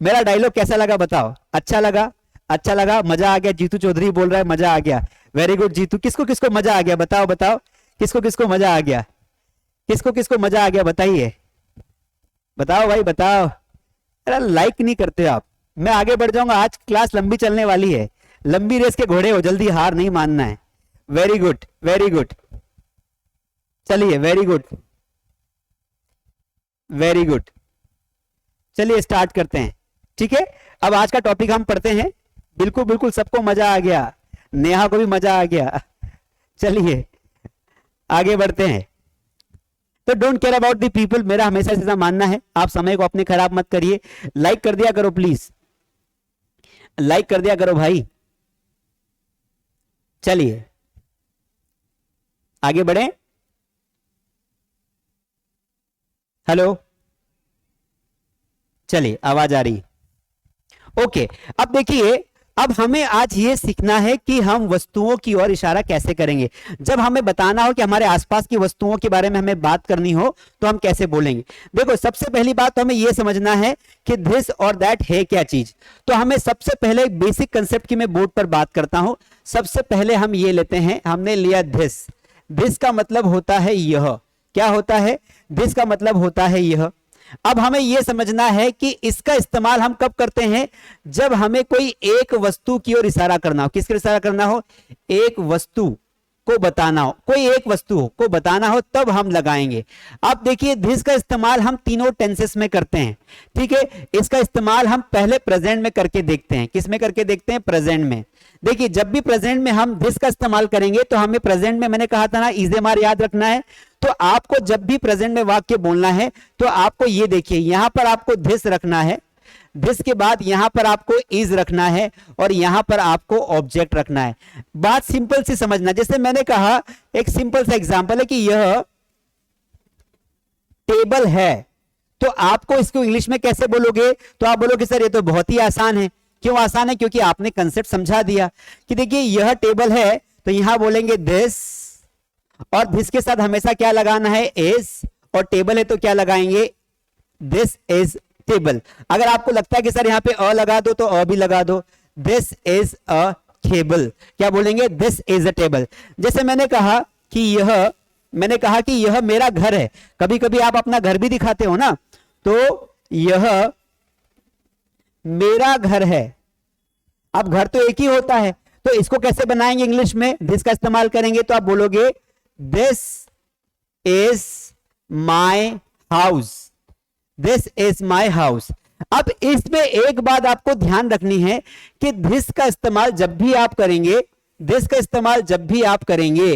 मेरा डायलॉग कैसा लगा बताओ। अच्छा लगा? अच्छा लगा, मजा आ गया। जीतू चौधरी बोल रहा है मजा आ गया, वेरी गुड जीतू। किसको किसको मजा आ गया बताओ, बताओ किसको किसको मजा आ गया, किसको किसको मजा आ गया बताइए, बताओ भाई बताओ। अरे लाइक नहीं करते आप। मैं आगे बढ़ जाऊंगा, आज क्लास लंबी चलने वाली है, लंबी रेस के घोड़े हो, जल्दी हार नहीं मानना है। Very good, very good. चलिए, वेरी गुड, वेरी गुड। चलिए स्टार्ट करते हैं। ठीक है, अब आज का टॉपिक हम पढ़ते हैं। बिल्कुल बिल्कुल, सबको मजा आ गया, नेहा को भी मजा आ गया। चलिए आगे बढ़ते हैं। तो don't care about the people, मेरा हमेशा से मानना है, आप समय को अपने खराब मत करिए। लाइक कर दिया करो प्लीज, लाइक कर दिया करो भाई। चलिए आगे बढ़े। हेलो, चलिए आवाज आ रही। ओके, अब देखिए, अब हमें आज ये सीखना है कि हम वस्तुओं की ओर इशारा कैसे करेंगे। जब हमें बताना हो कि हमारे आसपास की वस्तुओं के बारे में हमें बात करनी हो तो हम कैसे बोलेंगे। देखो, सबसे पहली बात तो हमें यह समझना है कि दिस और दैट है क्या चीज। तो हमें सबसे पहले एक बेसिक कंसेप्ट की मैं बोर्ड पर बात करता हूं। सबसे पहले हम ये लेते हैं, हमने लिया दिस। दिस का मतलब होता है यह। क्या होता है? दिस का मतलब होता है यह। अब हमें यह समझना है कि इसका इस्तेमाल हम कब करते हैं, जब हमें कोई एक वस्तु की ओर इशारा करना हो। किसकी ओर इशारा करना हो? एक वस्तु को बताना हो, कोई एक वस्तु को बताना हो, तब हम लगाएंगे। अब देखिए, दिस का इस्तेमाल हम तीनों टेंसेस में करते हैं। ठीक है, इसका इस्तेमाल हम पहले प्रेजेंट में करके देखते हैं। किस में करके देखते हैं? प्रेजेंट में। देखिए, जब भी प्रेजेंट में हम दिस का इस्तेमाल करेंगे तो हमें प्रेजेंट में, मैंने कहा था ना, इजेमार याद रखना है। तो आपको जब भी प्रेजेंट में वाक्य बोलना है तो आपको ये देखिए, यहां पर आपको दिस रखना है, दिस के बाद यहां पर आपको इज रखना है और यहां पर आपको ऑब्जेक्ट रखना है। बात सिंपल सी समझना। जैसे मैंने कहा, एक सिंपल सा एग्जांपल है कि यह टेबल है, तो आपको इसको इंग्लिश में कैसे बोलोगे? तो आप बोलोगे सर ये तो बहुत ही आसान है। क्यों आसान है? क्योंकि आपने कंसेप्ट समझा दिया कि देखिए यह टेबल है, तो यहां बोलेंगे दिस, और दिस के साथ हमेशा क्या लगाना है? इज, और टेबल है तो क्या लगाएंगे? This is table. अगर आपको लगता है कि सर यहां पे अ लगा दो तो अ भी लगा दो। This is a table. क्या बोलेंगे? This is a table. जैसे मैंने कहा कि यह मेरा घर है। कभी कभी आप अपना घर भी दिखाते हो ना, तो यह मेरा घर है। अब घर तो एक ही होता है, तो इसको कैसे बनाएंगे इंग्लिश में? दिस का इस्तेमाल करेंगे तो आप बोलोगे this is my house. This is my house. अब इसमें एक बात आपको ध्यान रखनी है कि दिस का इस्तेमाल जब भी आप करेंगे, दिस का इस्तेमाल जब भी आप करेंगे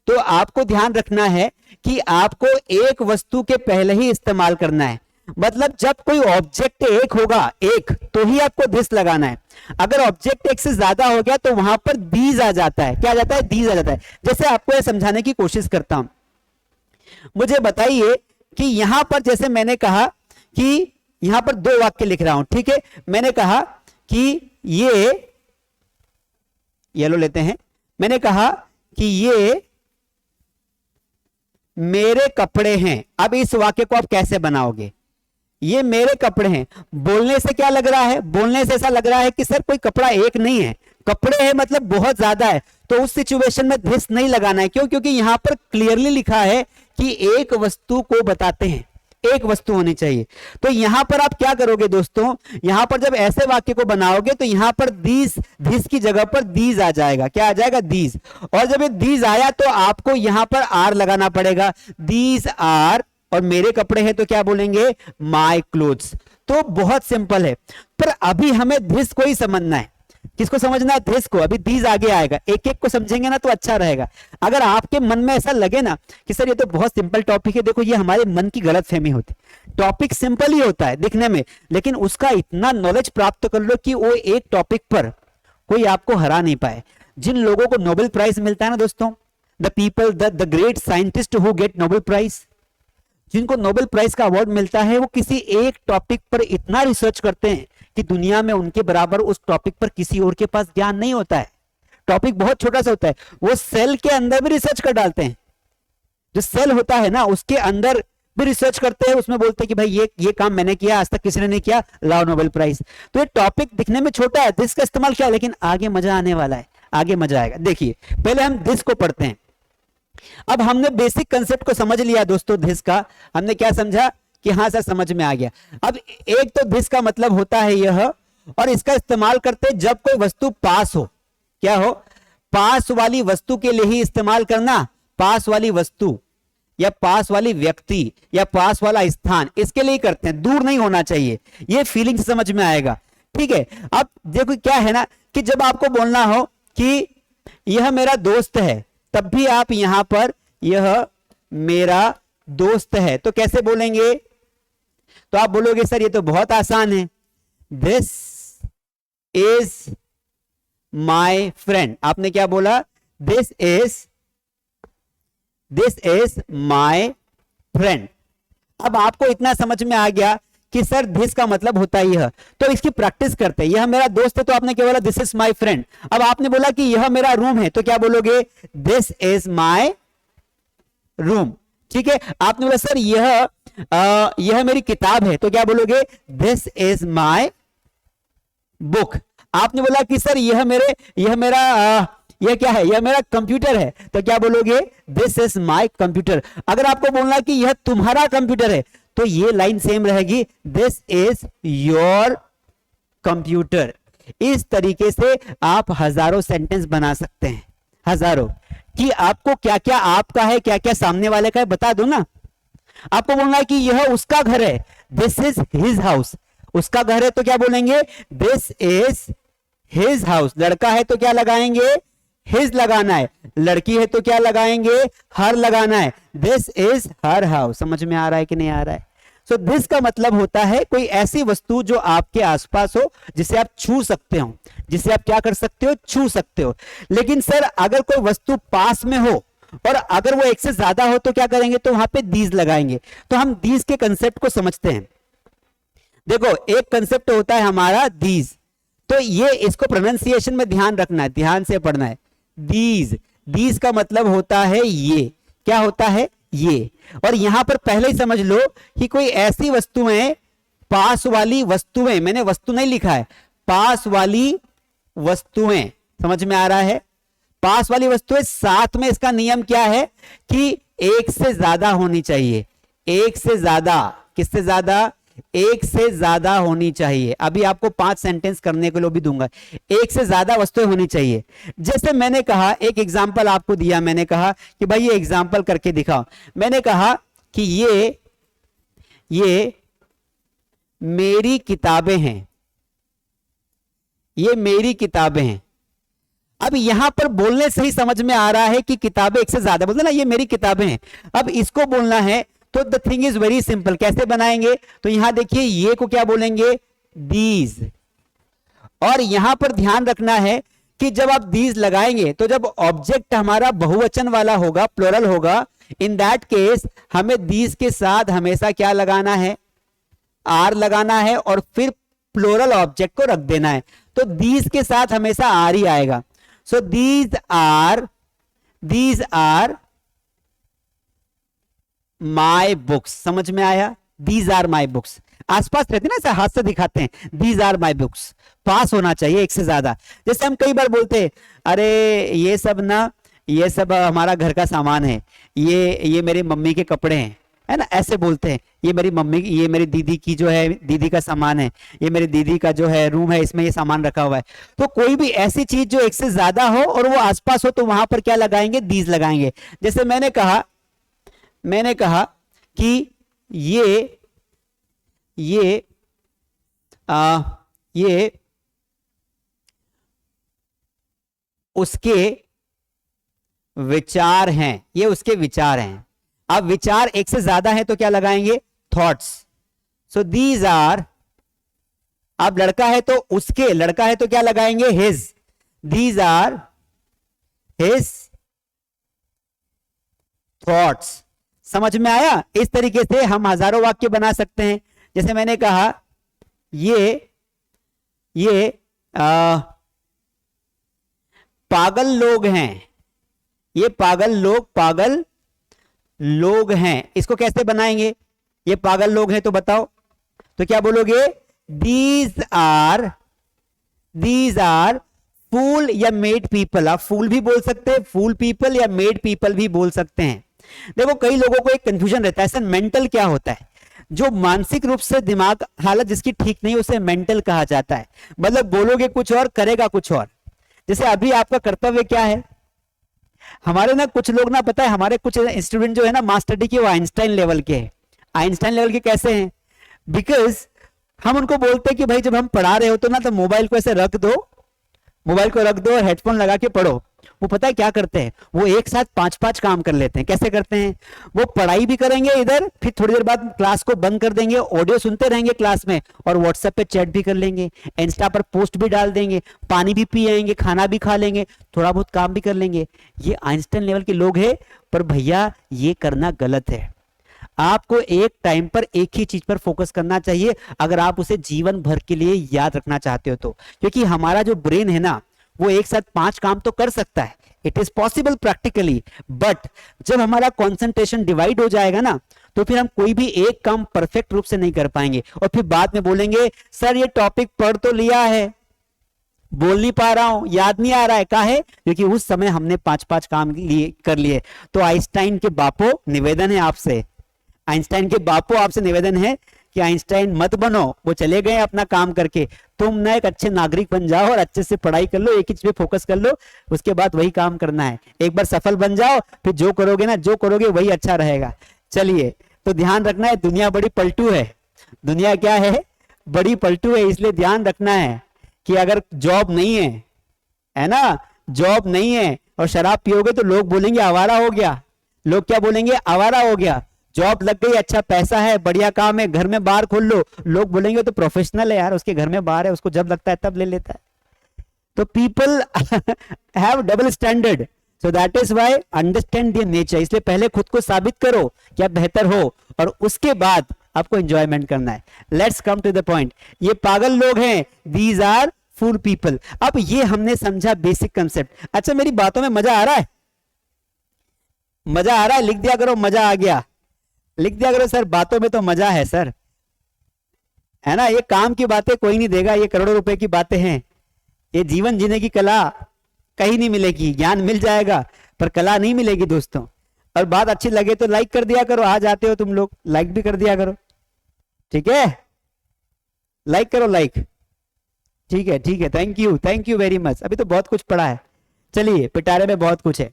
तो आपको ध्यान रखना है कि आपको एक वस्तु के पहले ही इस्तेमाल करना है। मतलब जब कोई ऑब्जेक्ट एक होगा, एक, तो ही आपको दिस लगाना है। अगर ऑब्जेक्ट एक से ज्यादा हो गया तो वहां पर दीज आ जाता है। क्या आ जाता है? दीज आ जाता है। जैसे आपको यह समझाने की कोशिश करता हूं, मुझे बताइए कि यहां पर, जैसे मैंने कहा कि यहां पर दो वाक्य लिख रहा हूं, ठीक है। मैंने कहा कि ये, येलो लेते हैं, मैंने कहा कि ये मेरे कपड़े हैं। अब इस वाक्य को आप कैसे बनाओगे? ये मेरे कपड़े हैं, बोलने से क्या लग रहा है? बोलने से ऐसा लग रहा है कि सर कोई कपड़ा एक नहीं है, कपड़े हैं मतलब बहुत ज्यादा है। तो उस सिचुएशन में दिस नहीं लगाना है। क्यों? क्योंकि यहां पर क्लियरली लिखा है कि एक वस्तु को बताते हैं, एक वस्तु होनी चाहिए। तो यहां पर आप क्या करोगे दोस्तों? यहां पर जब ऐसे वाक्य को बनाओगे तो यहां पर दिस की जगह पर दीज आ जाएगा। क्या आ जाएगा? दीज। और जब ये दीज आया तो आपको यहां पर आर लगाना पड़ेगा। दीज आर, और मेरे कपड़े हैं तो क्या बोलेंगे? My clothes. तो बहुत सिंपल है, पर अभी हमें दिस को ही समझना है। किसको समझना है? दिस को। अभी दीज आगे आएगा, एक एक को समझेंगे ना तो अच्छा रहेगा। अगर आपके मन में ऐसा लगे ना कि सर ये तो बहुत सिंपल टॉपिक है, देखो ये हमारे मन की गलतफहमी होती है। टॉपिक सिंपल ही होता है दिखने में, लेकिन उसका इतना नॉलेज प्राप्त कर लो कि वो एक टॉपिक पर कोई आपको हरा नहीं पाए। जिन लोगों को नोबेल प्राइज मिलता है ना दोस्तों, the people, the great scientist who get Nobel prize, जिनको नोबेल प्राइज का अवार्ड मिलता है, वो किसी एक टॉपिक पर इतना रिसर्च करते हैं कि दुनिया में उनके बराबर उस टॉपिक पर किसी और के पास ज्ञान नहीं होता है। टॉपिक बहुत छोटा सा होता है, वो सेल के अंदर भी रिसर्च कर डालते हैं। जो सेल होता है ना, उसके अंदर भी रिसर्च करते हैं, उसमें बोलते हैं कि भाई ये काम मैंने किया, आज तक किसी ने नहीं किया, लाओ नोबेल प्राइज। तो ये टॉपिक दिखने में छोटा है, दिस का इस्तेमाल क्या, लेकिन आगे मजा आने वाला है, आगे मजा आएगा। देखिए पहले हम दिस को पढ़ते हैं। अब हमने बेसिक कंसेप्ट को समझ लिया दोस्तों, दिस का हमने क्या समझा कि हाँ सर समझ में आ गया। अब एक तो दिस का मतलब होता है यह, और इसका इस्तेमाल करते हैं जब कोई वस्तु पास हो। क्या हो? पास वाली वस्तु के लिए ही इस्तेमाल करना। पास वाली वस्तु या पास वाली व्यक्ति या पास वाला स्थान, इसके लिए करते हैं, दूर नहीं होना चाहिए। ये फीलिंग समझ में आएगा, ठीक है। अब देखो क्या है ना कि जब आपको बोलना हो कि यह मेरा दोस्त है, तब भी आप यहां पर यह मेरा दोस्त है तो कैसे बोलेंगे? तो आप बोलोगे सर ये तो बहुत आसान है, दिस इज माई फ्रेंड। आपने क्या बोला? This is my friend. अब आपको इतना समझ में आ गया कि सर दिस का मतलब होता है यह, तो इसकी प्रैक्टिस करते हैं। यह मेरा दोस्त है तो आपने क्या बोला, दिस इज माय फ्रेंड। अब आपने बोला कि यह मेरा रूम है तो क्या बोलोगे, दिस इज माय रूम। ठीक है, आपने बोला सर यह मेरी किताब है तो क्या बोलोगे, दिस इज माय बुक। आपने बोला कि सर यह क्या है, यह मेरा कंप्यूटर है तो क्या बोलोगे, दिस इज माय कंप्यूटर। अगर आपको बोलना कि यह तुम्हारा कंप्यूटर है तो ये लाइन सेम रहेगी, दिस इज योर कंप्यूटर। इस तरीके से आप हजारों सेंटेंस बना सकते हैं, हजारों, कि आपको क्या क्या आपका है, क्या क्या सामने वाले का है बता दो ना। आपको बोलना है कि यह उसका घर है, दिस इज हिज हाउस। उसका घर है तो क्या बोलेंगे, दिस इज हिज हाउस। लड़का है तो क्या लगाएंगे, हिज लगाना है। लड़की है तो क्या लगाएंगे, हर लगाना है, दिस इज हर हाउस। समझ में आ रहा है कि नहीं आ रहा है? सो दिस का मतलब होता है कोई ऐसी वस्तु जो आपके आसपास हो, जिसे आप छू सकते हो, जिसे आप क्या कर सकते हो, छू सकते हो। लेकिन सर अगर कोई वस्तु पास में हो और अगर वो एक से ज्यादा हो तो क्या करेंगे, तो वहां पे दीज लगाएंगे। तो हम दीज के कंसेप्ट को समझते हैं। देखो एक कंसेप्ट होता है हमारा दीज, तो ये इसको प्रोनाउंसिएशन में ध्यान रखना है, ध्यान से पढ़ना है। दीज, दीज का मतलब होता है ये, क्या होता है, ये। और यहां पर पहले ही समझ लो कि कोई ऐसी वस्तुएं, पास वाली वस्तुएं, मैंने वस्तु नहीं लिखा है, पास वाली वस्तुएं, समझ में आ रहा है, पास वाली वस्तुएं। साथ में इसका नियम क्या है कि एक से ज्यादा होनी चाहिए, एक से ज्यादा, किससे ज्यादा, एक से ज्यादा होनी चाहिए। अभी आपको 5 सेंटेंस करने के लिए भी दूंगा, एक से ज्यादा वस्तुएं होनी चाहिए। जैसे मैंने कहा, एक एग्जांपल आपको दिया, मैंने कहा कि भाई ये एग्जांपल करके दिखाओ। मैंने कहा कि ये मेरी किताबें हैं, ये मेरी किताबें हैं। अब यहां पर बोलने से ही समझ में आ रहा है कि किताबें एक से ज्यादा, बोलते ना ये मेरी किताबें हैं। अब इसको बोलना है तो the thing is very simple. कैसे बनाएंगे, तो यहां देखिए ये को क्या बोलेंगे, दीज। और यहां पर ध्यान रखना है कि जब आप दीज लगाएंगे तो जब ऑब्जेक्ट हमारा बहुवचन वाला होगा, प्लूरल होगा, इन दैट केस हमें दीज के साथ हमेशा क्या लगाना है, आर लगाना है और फिर प्लूरल ऑब्जेक्ट को रख देना है। तो दीज के साथ हमेशा आर ही आएगा। So these are my books. समझ में आया, दीज आर माई बुक्स। आसपास रहते ना, ऐसे हाथ से दिखाते हैं, दीज आर माई बुक्स। पास होना चाहिए एक से ज्यादा। जैसे हम कई बार बोलते हैं, अरे ये सब हमारा घर का सामान है, ये मेरी मम्मी के कपड़े हैं, है ना, ऐसे बोलते हैं। ये मेरी दीदी की जो है, दीदी का सामान है, ये मेरी दीदी का जो है रूम है, इसमें ये सामान रखा हुआ है। तो कोई भी ऐसी चीज जो एक से ज्यादा हो और वो आसपास हो तो वहां पर क्या लगाएंगे, दीज लगाएंगे। जैसे मैंने कहा कि ये उसके विचार हैं, ये उसके विचार हैं। अब विचार एक से ज्यादा है तो क्या लगाएंगे, थॉट्स। सो दीज आर, अब लड़का है तो उसके, लड़का है तो क्या लगाएंगे, his. These are his thoughts. समझ में आया? इस तरीके से हम हजारों वाक्य बना सकते हैं। जैसे मैंने कहा ये पागल लोग हैं, ये पागल लोग हैं। इसको कैसे बनाएंगे, ये पागल लोग हैं तो बताओ, तो क्या बोलोगे, दीज आर फूल या मेड पीपल। आप फूल भी बोल सकते हैं, फूल पीपल, या मेड पीपल भी बोल सकते हैं। देखो कई लोगों को एक कंफ्यूजन रहता है, सर मेंटल क्या होता है। जो मानसिक रूप से दिमाग हालत जिसकी ठीक नहीं, उसे मेंटल कहा जाता है। मतलब बोलोगे कुछ और, करेगा कुछ और। जैसे अभी आपका कर्तव्य क्या है, हमारे ना कुछ लोग ना, पता है हमारे कुछ स्टूडेंट जो है ना मास्टर डी के, वो आइंस्टाइन लेवल के हैं। आइंस्टाइन लेवल के कैसे हैं, बिकॉज हम उनको बोलते हैं कि भाई जब हम पढ़ा रहे हो तो ना, तो मोबाइल को ऐसे रख दो, मोबाइल को रख दो और हेडफोन लगा के पढ़ो। वो पता है क्या करते हैं, वो एक साथ 5-5 काम कर लेते हैं। कैसे करते हैं, वो पढ़ाई भी करेंगे इधर, फिर थोड़ी देर बाद क्लास को बंद कर देंगे, ऑडियो सुनते रहेंगे क्लास में, और व्हाट्सएप पे चैट भी कर लेंगे, इंस्टा पर पोस्ट भी डाल देंगे, पानी भी पिएंगे, खाना भी खा लेंगे, थोड़ा बहुत काम भी कर लेंगे। ये आइंस्टाइन लेवल के लोग हैं। पर भैया ये करना गलत है। आपको एक टाइम पर एक ही चीज पर फोकस करना चाहिए अगर आप उसे जीवन भर के लिए याद रखना चाहते हो तो, क्योंकि हमारा जो ब्रेन है ना वो एक साथ 5 काम तो कर सकता है, it is possible practically, but जब हमारा कंसंट्रेशन डिवाइड हो जाएगा ना तो फिर हम कोई भी एक काम परफेक्ट रूप से नहीं कर पाएंगे और फिर बाद में बोलेंगे सर ये टॉपिक पढ़ तो लिया है, बोल नहीं पा रहा हूं, याद नहीं आ रहा है। क्या है? क्योंकि उस समय हमने 5-5 काम कर लिए। तो आइंस्टाइन के बापो निवेदन है आपसे, आइंस्टाइन के बापो आपसे निवेदन है कि आइंस्टाइन मत बनो, वो चले गए अपना काम करके, तुम ना एक अच्छे नागरिक बन जाओ और अच्छे से पढ़ाई कर लो, एक ही चीज पे फोकस कर लो, उसके बाद वही काम करना है। एक बार सफल बन जाओ फिर जो करोगे ना, जो करोगे वही अच्छा रहेगा। चलिए, तो ध्यान रखना है, दुनिया बड़ी पलटू है, दुनिया क्या है? बड़ी पलटू है, इसलिए ध्यान रखना है कि अगर जॉब नहीं है ना, जॉब नहीं है और शराब पियोगे तो लोग बोलेंगे आवारा हो गया, लोग क्या बोलेंगे? आवारा हो गया। जॉब लग गई, अच्छा पैसा है, बढ़िया काम है, घर में बार खोल लो, लोग बोलेंगे तो प्रोफेशनल है यार, उसके घर में बार है, उसको जब लगता है तब ले लेता है। तो people have double standard, so that is why understand their nature. इसलिए पहले खुद को साबित करो कि आप बेहतर हो और उसके बाद आपको एंजॉयमेंट करना है। Let's come to the point. ये पागल लोग हैं, दीज आर फूल पीपल। अब ये हमने समझा बेसिक कंसेप्ट। अच्छा, मेरी बातों में मजा आ रहा है? मजा आ रहा है? लिख दिया करो मजा आ गया, लिख दिया करो सर बातों में तो मजा है सर, है ना। ये काम की बातें कोई नहीं देगा, ये करोड़ों रुपए की बातें हैं। ये जीवन जीने की कला कहीं नहीं मिलेगी, ज्ञान मिल जाएगा पर कला नहीं मिलेगी दोस्तों। और बात अच्छी लगे तो लाइक कर दिया करो, आ जाते हो तुम लोग, लाइक भी कर दिया करो, ठीक है? लाइक करो, लाइक, ठीक है, ठीक है, थैंक यू वेरी मच। अभी तो बहुत कुछ पढ़ा है, चलिए पिटारे में बहुत कुछ है।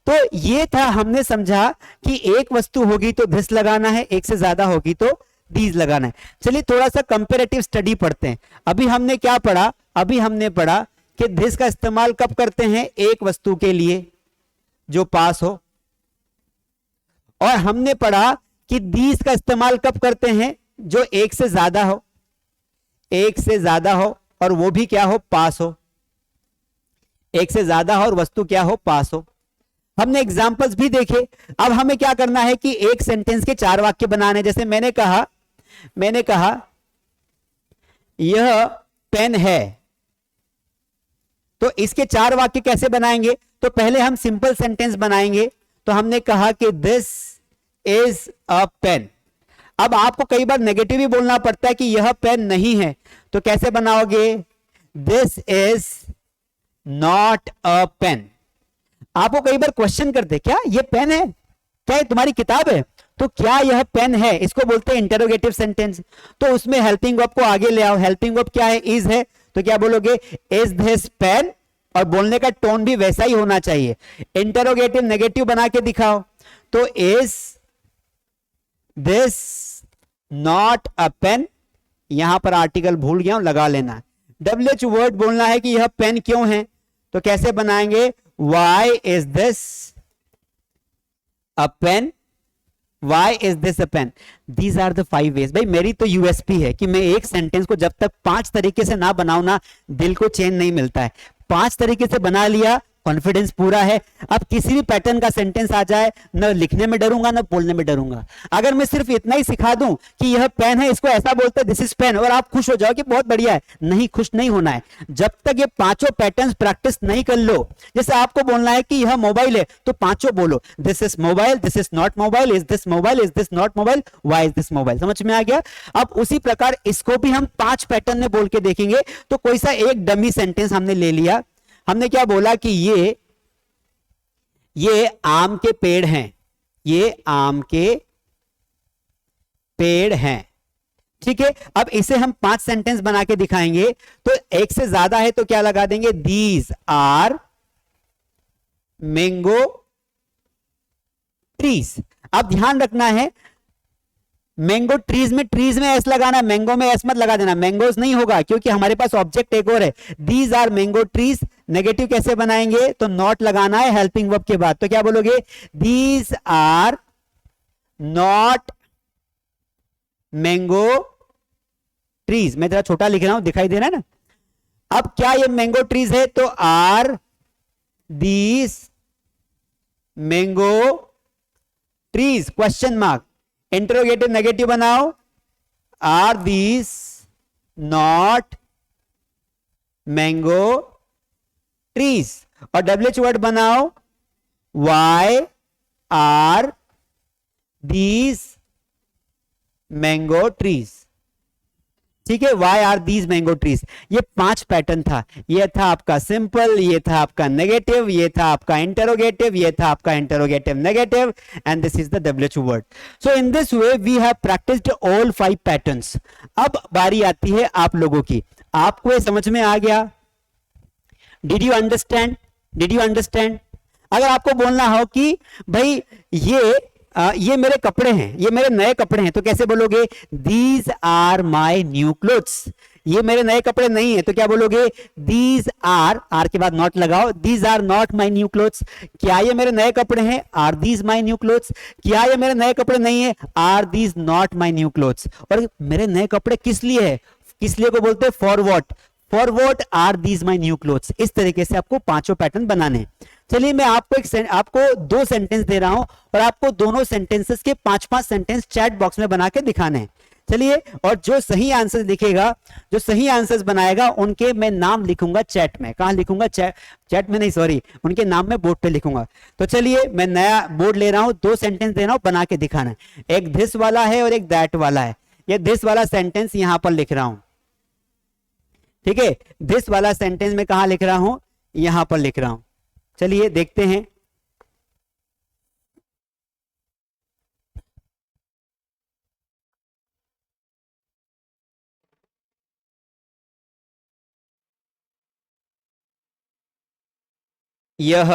तो ये था, हमने समझा कि एक वस्तु होगी तो दिस लगाना है, एक से ज्यादा होगी तो दीज लगाना है। चलिए थोड़ा सा कंपैरेटिव स्टडी पढ़ते हैं। अभी हमने क्या पढ़ा? अभी हमने पढ़ा कि दिस का इस्तेमाल कब करते हैं? एक वस्तु के लिए जो पास हो। और हमने पढ़ा कि दीज का इस्तेमाल कब करते हैं? जो एक से ज्यादा हो, एक से ज्यादा हो और वो भी क्या हो? पास हो। एक से ज्यादा हो और वस्तु क्या हो? पास हो। हमने एग्जाम्पल्स भी देखे। अब हमें क्या करना है कि एक सेंटेंस के 4 वाक्य बनाने। जैसे मैंने कहा यह पेन है, तो इसके 4 वाक्य कैसे बनाएंगे? तो पहले हम सिंपल सेंटेंस बनाएंगे। तो हमने कहा कि दिस इज अ पेन। अब आपको कई बार नेगेटिव भी बोलना पड़ता है कि यह पेन नहीं है, तो कैसे बनाओगे? This is not a pen. आपको कई बार क्वेश्चन करते, क्या ये पेन है? क्या ये तुम्हारी किताब है? तो क्या यह पेन है? इसको बोलते हैं इंटरोगेटिव सेंटेंस। तो उसमें हेल्पिंग वर्ब को आगे ले आओ। हेल्पिंग वर्ब क्या है? इज है, तो क्या बोलोगे? Is this pen. और बोलने का टोन भी वैसा ही होना चाहिए। इंटरोगेटिव नेगेटिव बना के दिखाओ, तो is this not a pen. यहां पर आर्टिकल भूल गया हूं, लगा लेना। WH वर्ड बोलना है कि यह पेन क्यों है, तो कैसे बनाएंगे? Why is this a pen? Why is this a pen? These are the 5 ways। भाई मेरी तो यूएसपी है कि मैं एक सेंटेंस को जब तक 5 तरीके से ना बनाऊं ना, दिल को चैन नहीं मिलता है। 5 तरीके से बना लिया, कॉन्फिडेंस पूरा है। अब किसी भी पैटर्न का सेंटेंस आ जाए, न लिखने में डरूंगा न बोलने में डरूंगा। अगर मैं सिर्फ इतना ही सिखा दूं कि यह पेन है, इसको ऐसा बोलते हैं दिस इज पेन, और आप खुश हो जाओ कि बहुत बढ़िया है, नहीं, खुश नहीं होना है। जब तक ये 5 पैटर्न्स प्रैक्टिस नहीं कर लो, जैसे आपको बोलना है कि यह मोबाइल है, तो 5 बोलो, this is mobile, this is not mobile, is this mobile, is this not mobile, why is this mobile. समझ में आ गया? अब उसी प्रकार इसको भी हम 5 पैटर्न में बोल के देखेंगे। तो कोई सा एक डमी सेंटेंस हमने ले लिया। हमने क्या बोला कि ये आम के पेड़ हैं, ये आम के पेड़ हैं, ठीक है। अब इसे हम 5 सेंटेंस बना के दिखाएंगे। तो एक से ज्यादा है तो क्या लगा देंगे? These are mango trees. अब ध्यान रखना है, मैंगो ट्रीज में एस लगाना है, मैंगो में एस मत लगा देना, मैंगोज नहीं होगा क्योंकि हमारे पास ऑब्जेक्ट एक और है। These are mango trees. Negative कैसे बनाएंगे? तो नॉट लगाना है हेल्पिंग वर्ब के बाद। तो क्या बोलोगे? These are not mango trees. मैं जरा छोटा लिख रहा हूं, दिखाई दे रहा है ना? अब क्या ये मैंगो ट्रीज है? तो are these mango trees? Question mark. Interrogative negative बनाओ, are these not mango trees. और डब्ल्यूएच वर्ड बनाओ, why are these mango trees. ठीक है, why are these mango trees. ये 5 पैटर्न था। ये था आपका सिंपल, ये था आपका नेगेटिव, ये था आपका इंटरोगेटिव, ये था आपका interrogative negative, and this is the WH word. So in this way we have practised all 5 patterns. अब बारी आती है आप लोगों की। आपको ये समझ में आ गया? Did you understand? Did you understand? अगर आपको बोलना हो कि भाई ये मेरे कपड़े हैं, ये मेरे नए कपड़े हैं, तो कैसे बोलोगे? These are my new clothes. ये मेरे नए कपड़े नहीं है, तो क्या बोलोगे? दीज आर के बाद नॉट लगाओ, these are not my new clothes. क्या ये मेरे नए कपड़े हैं? Are these my new clothes. क्या ये मेरे नए कपड़े नहीं है? Are these not my new clothes. और मेरे नए कपड़े किस लिए है? किस लिए को बोलते हैं? For what. For what are these my new clothes. इस तरीके से आपको 5 पैटर्न बनाने हैं। चलिए, मैं आपको 2 सेंटेंस दे रहा हूं और आपको दोनों सेंटेंसेस के 5-5 सेंटेंस चैट बॉक्स में बना के दिखाने हैं। चलिए, और जो सही आंसर लिखेगा, जो सही आंसर्स बनाएगा, उनके मैं नाम लिखूंगा चैट में। कहां लिखूंगा? चैट में नहीं, सॉरी, उनके नाम में बोर्ड पे लिखूंगा। तो चलिए, मैं नया बोर्ड ले रहा हूं, 2 सेंटेंस दे रहा हूं, बना के दिखाना है। एक दिस वाला है और एक दैट वाला है। ये दिस वाला सेंटेंस यहां पर लिख रहा हूं, ठीक है। दिस वाला सेंटेंस में कहां लिख रहा हूं? यहां पर लिख रहा हूं। चलिए देखते हैं। यह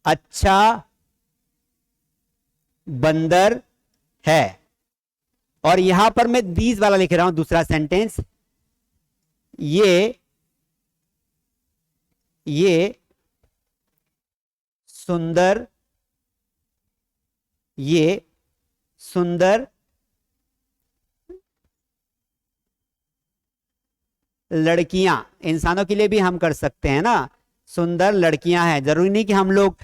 अच्छा बंदर है। और यहां पर मैं दीज वाला लिख रहा हूं, दूसरा सेंटेंस। ये सुंदर लड़कियां, इंसानों के लिए भी हम कर सकते हैं ना। सुंदर लड़कियां हैं, जरूरी नहीं कि हम लोग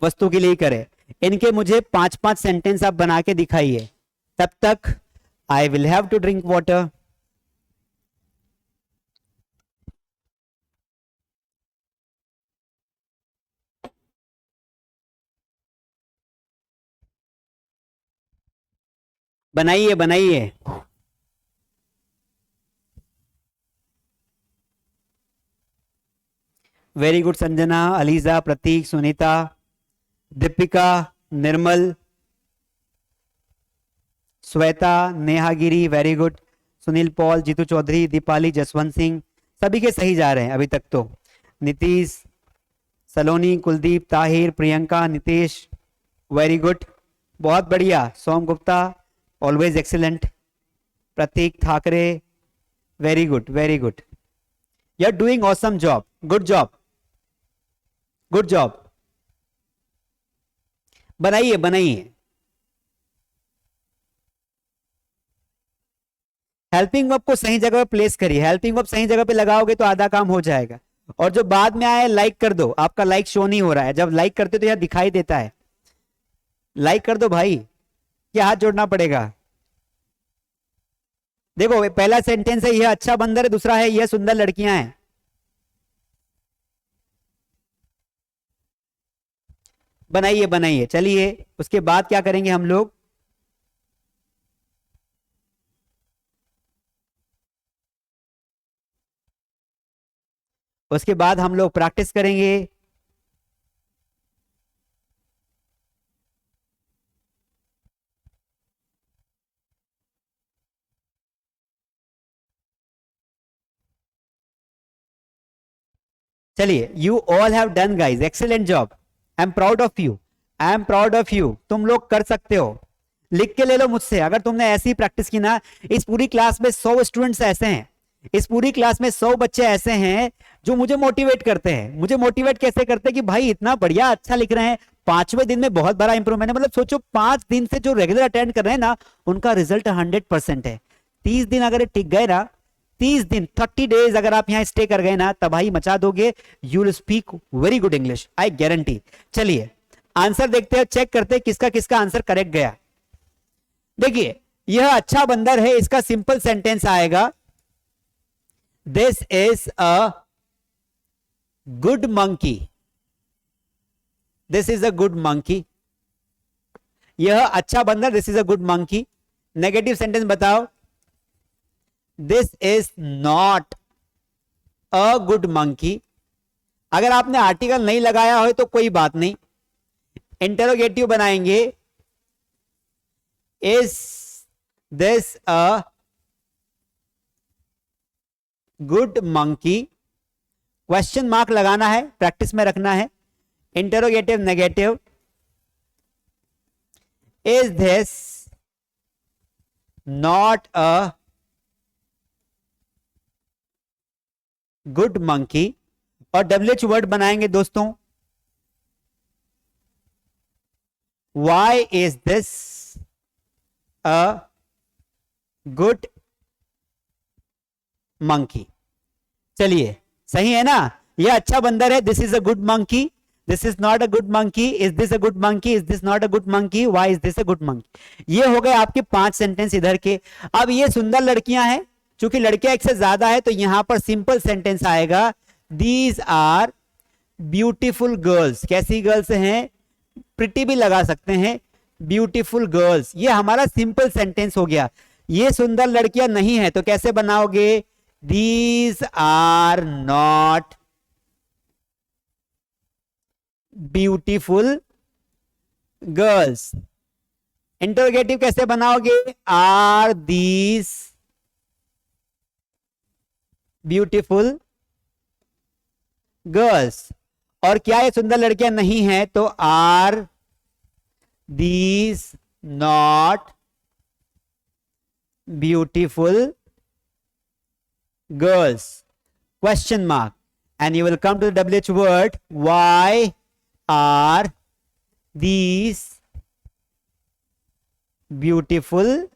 वस्तु के लिए ही करें। इनके मुझे 5-5 सेंटेंस आप बना के दिखाइए। तब तक I will have to drink water. बनाइए बनाइए। Very good Sanjana, Aliza, Prateek, Sunita, Deepika, Nirmal, Shweta, Neha Giri, very good, Sunil Paul, Jitu Chaudhary, Deepali, Jaswant Singh, सभी के सही जा रहे हैं अभी तक तो। नीतीश, सलोनी, कुलदीप, ताहिर, प्रियंका, नितेश, वेरी गुड, बहुत बढ़िया। Som Gupta, always excellent. Prateek Thackeray, very good, very good, you are doing awesome job, good job, good job. बनाइए बनाइए। हेल्पिंग वर्ब को सही जगह पे प्लेस करिए। हेल्पिंग वर्ब सही जगह पे लगाओगे तो आधा काम हो जाएगा। और जो बाद में आए लाइक कर दो। आपका लाइक शो नहीं हो रहा है, जब लाइक करते तो यह दिखाई देता है। लाइक कर दो भाई, क्या हाथ जोड़ना पड़ेगा। देखो, पहला सेंटेंस है यह अच्छा बंदर है, दूसरा है यह सुंदर लड़कियां हैं। बनाइए बनाइए। चलिए, उसके बाद क्या करेंगे हम लोग? उसके बाद हम लोग प्रैक्टिस करेंगे। चलिए, you all have done guys, excellent job, I am proud of you, I am proud of you. तुम लोग कर सकते हो। लिख के ले लो मुझसे, अगर तुमने ऐसी प्रैक्टिस की ना। इस पूरी क्लास में 100 स्टूडेंट्स ऐसे हैं, इस पूरी क्लास में 100 बच्चे ऐसे हैं जो मुझे मोटिवेट करते हैं। मुझे मोटिवेट कैसे करते हैं कि भाई इतना बढ़िया अच्छा लिख रहे हैं, 5वें दिन में बहुत बड़ा इंप्रूवमेंट है। मतलब सोचो, 5 दिन से जो रेगुलर अटेंड कर रहे हैं ना, उनका रिजल्ट 100% है। 30 दिन अगर टिक गए ना, 30 दिन 30 डेज अगर आप यहां स्टे कर गए ना, तबाही मचा दोगे। You will speak very good English, I guarantee. चलिए, आंसर देखते हैं, चेक करते हैं किसका किसका आंसर करेक्ट गया। देखिए यह अच्छा बंदर है, इसका सिंपल सेंटेंस आएगा this is a good monkey, this is a good monkey. यह अच्छा बंदर, this is a good monkey. Negative sentence बताओ, this is not a good monkey. अगर आपने आर्टिकल नहीं लगाया हो तो कोई बात नहीं, इंटरोगेटिव बनाएंगे, is this a good monkey, question mark लगाना है, प्रैक्टिस में रखना है। Interrogative negative, is this not a good monkey. और WH वर्ड बनाएंगे दोस्तों, why is this a good monkey. चलिए सही है ना, यह अच्छा बंदर है, this is a good monkey, this is not a good monkey, is this a good monkey, is this not a good monkey, why is this a good monkey. ये हो गए आपके 5 सेंटेंस इधर के। अब ये सुंदर लड़कियां हैं, चूंकि लड़कियां एक से ज्यादा है तो यहां पर सिंपल सेंटेंस आएगा, दीज आर ब्यूटीफुल गर्ल्स। कैसी गर्ल्स हैं, प्रिटी भी लगा सकते हैं, ब्यूटीफुल गर्ल्स। ये हमारा सिंपल सेंटेंस हो गया। ये सुंदर लड़कियां नहीं है तो कैसे बनाओगे, these are not beautiful girls. Interrogative कैसे बनाओगे, आर दीज ब्यूटीफुल गर्ल्स। और क्या ये सुंदर लड़कियां नहीं है तो are these not beautiful girls, question mark, and you will come to the WH word, why are these beautiful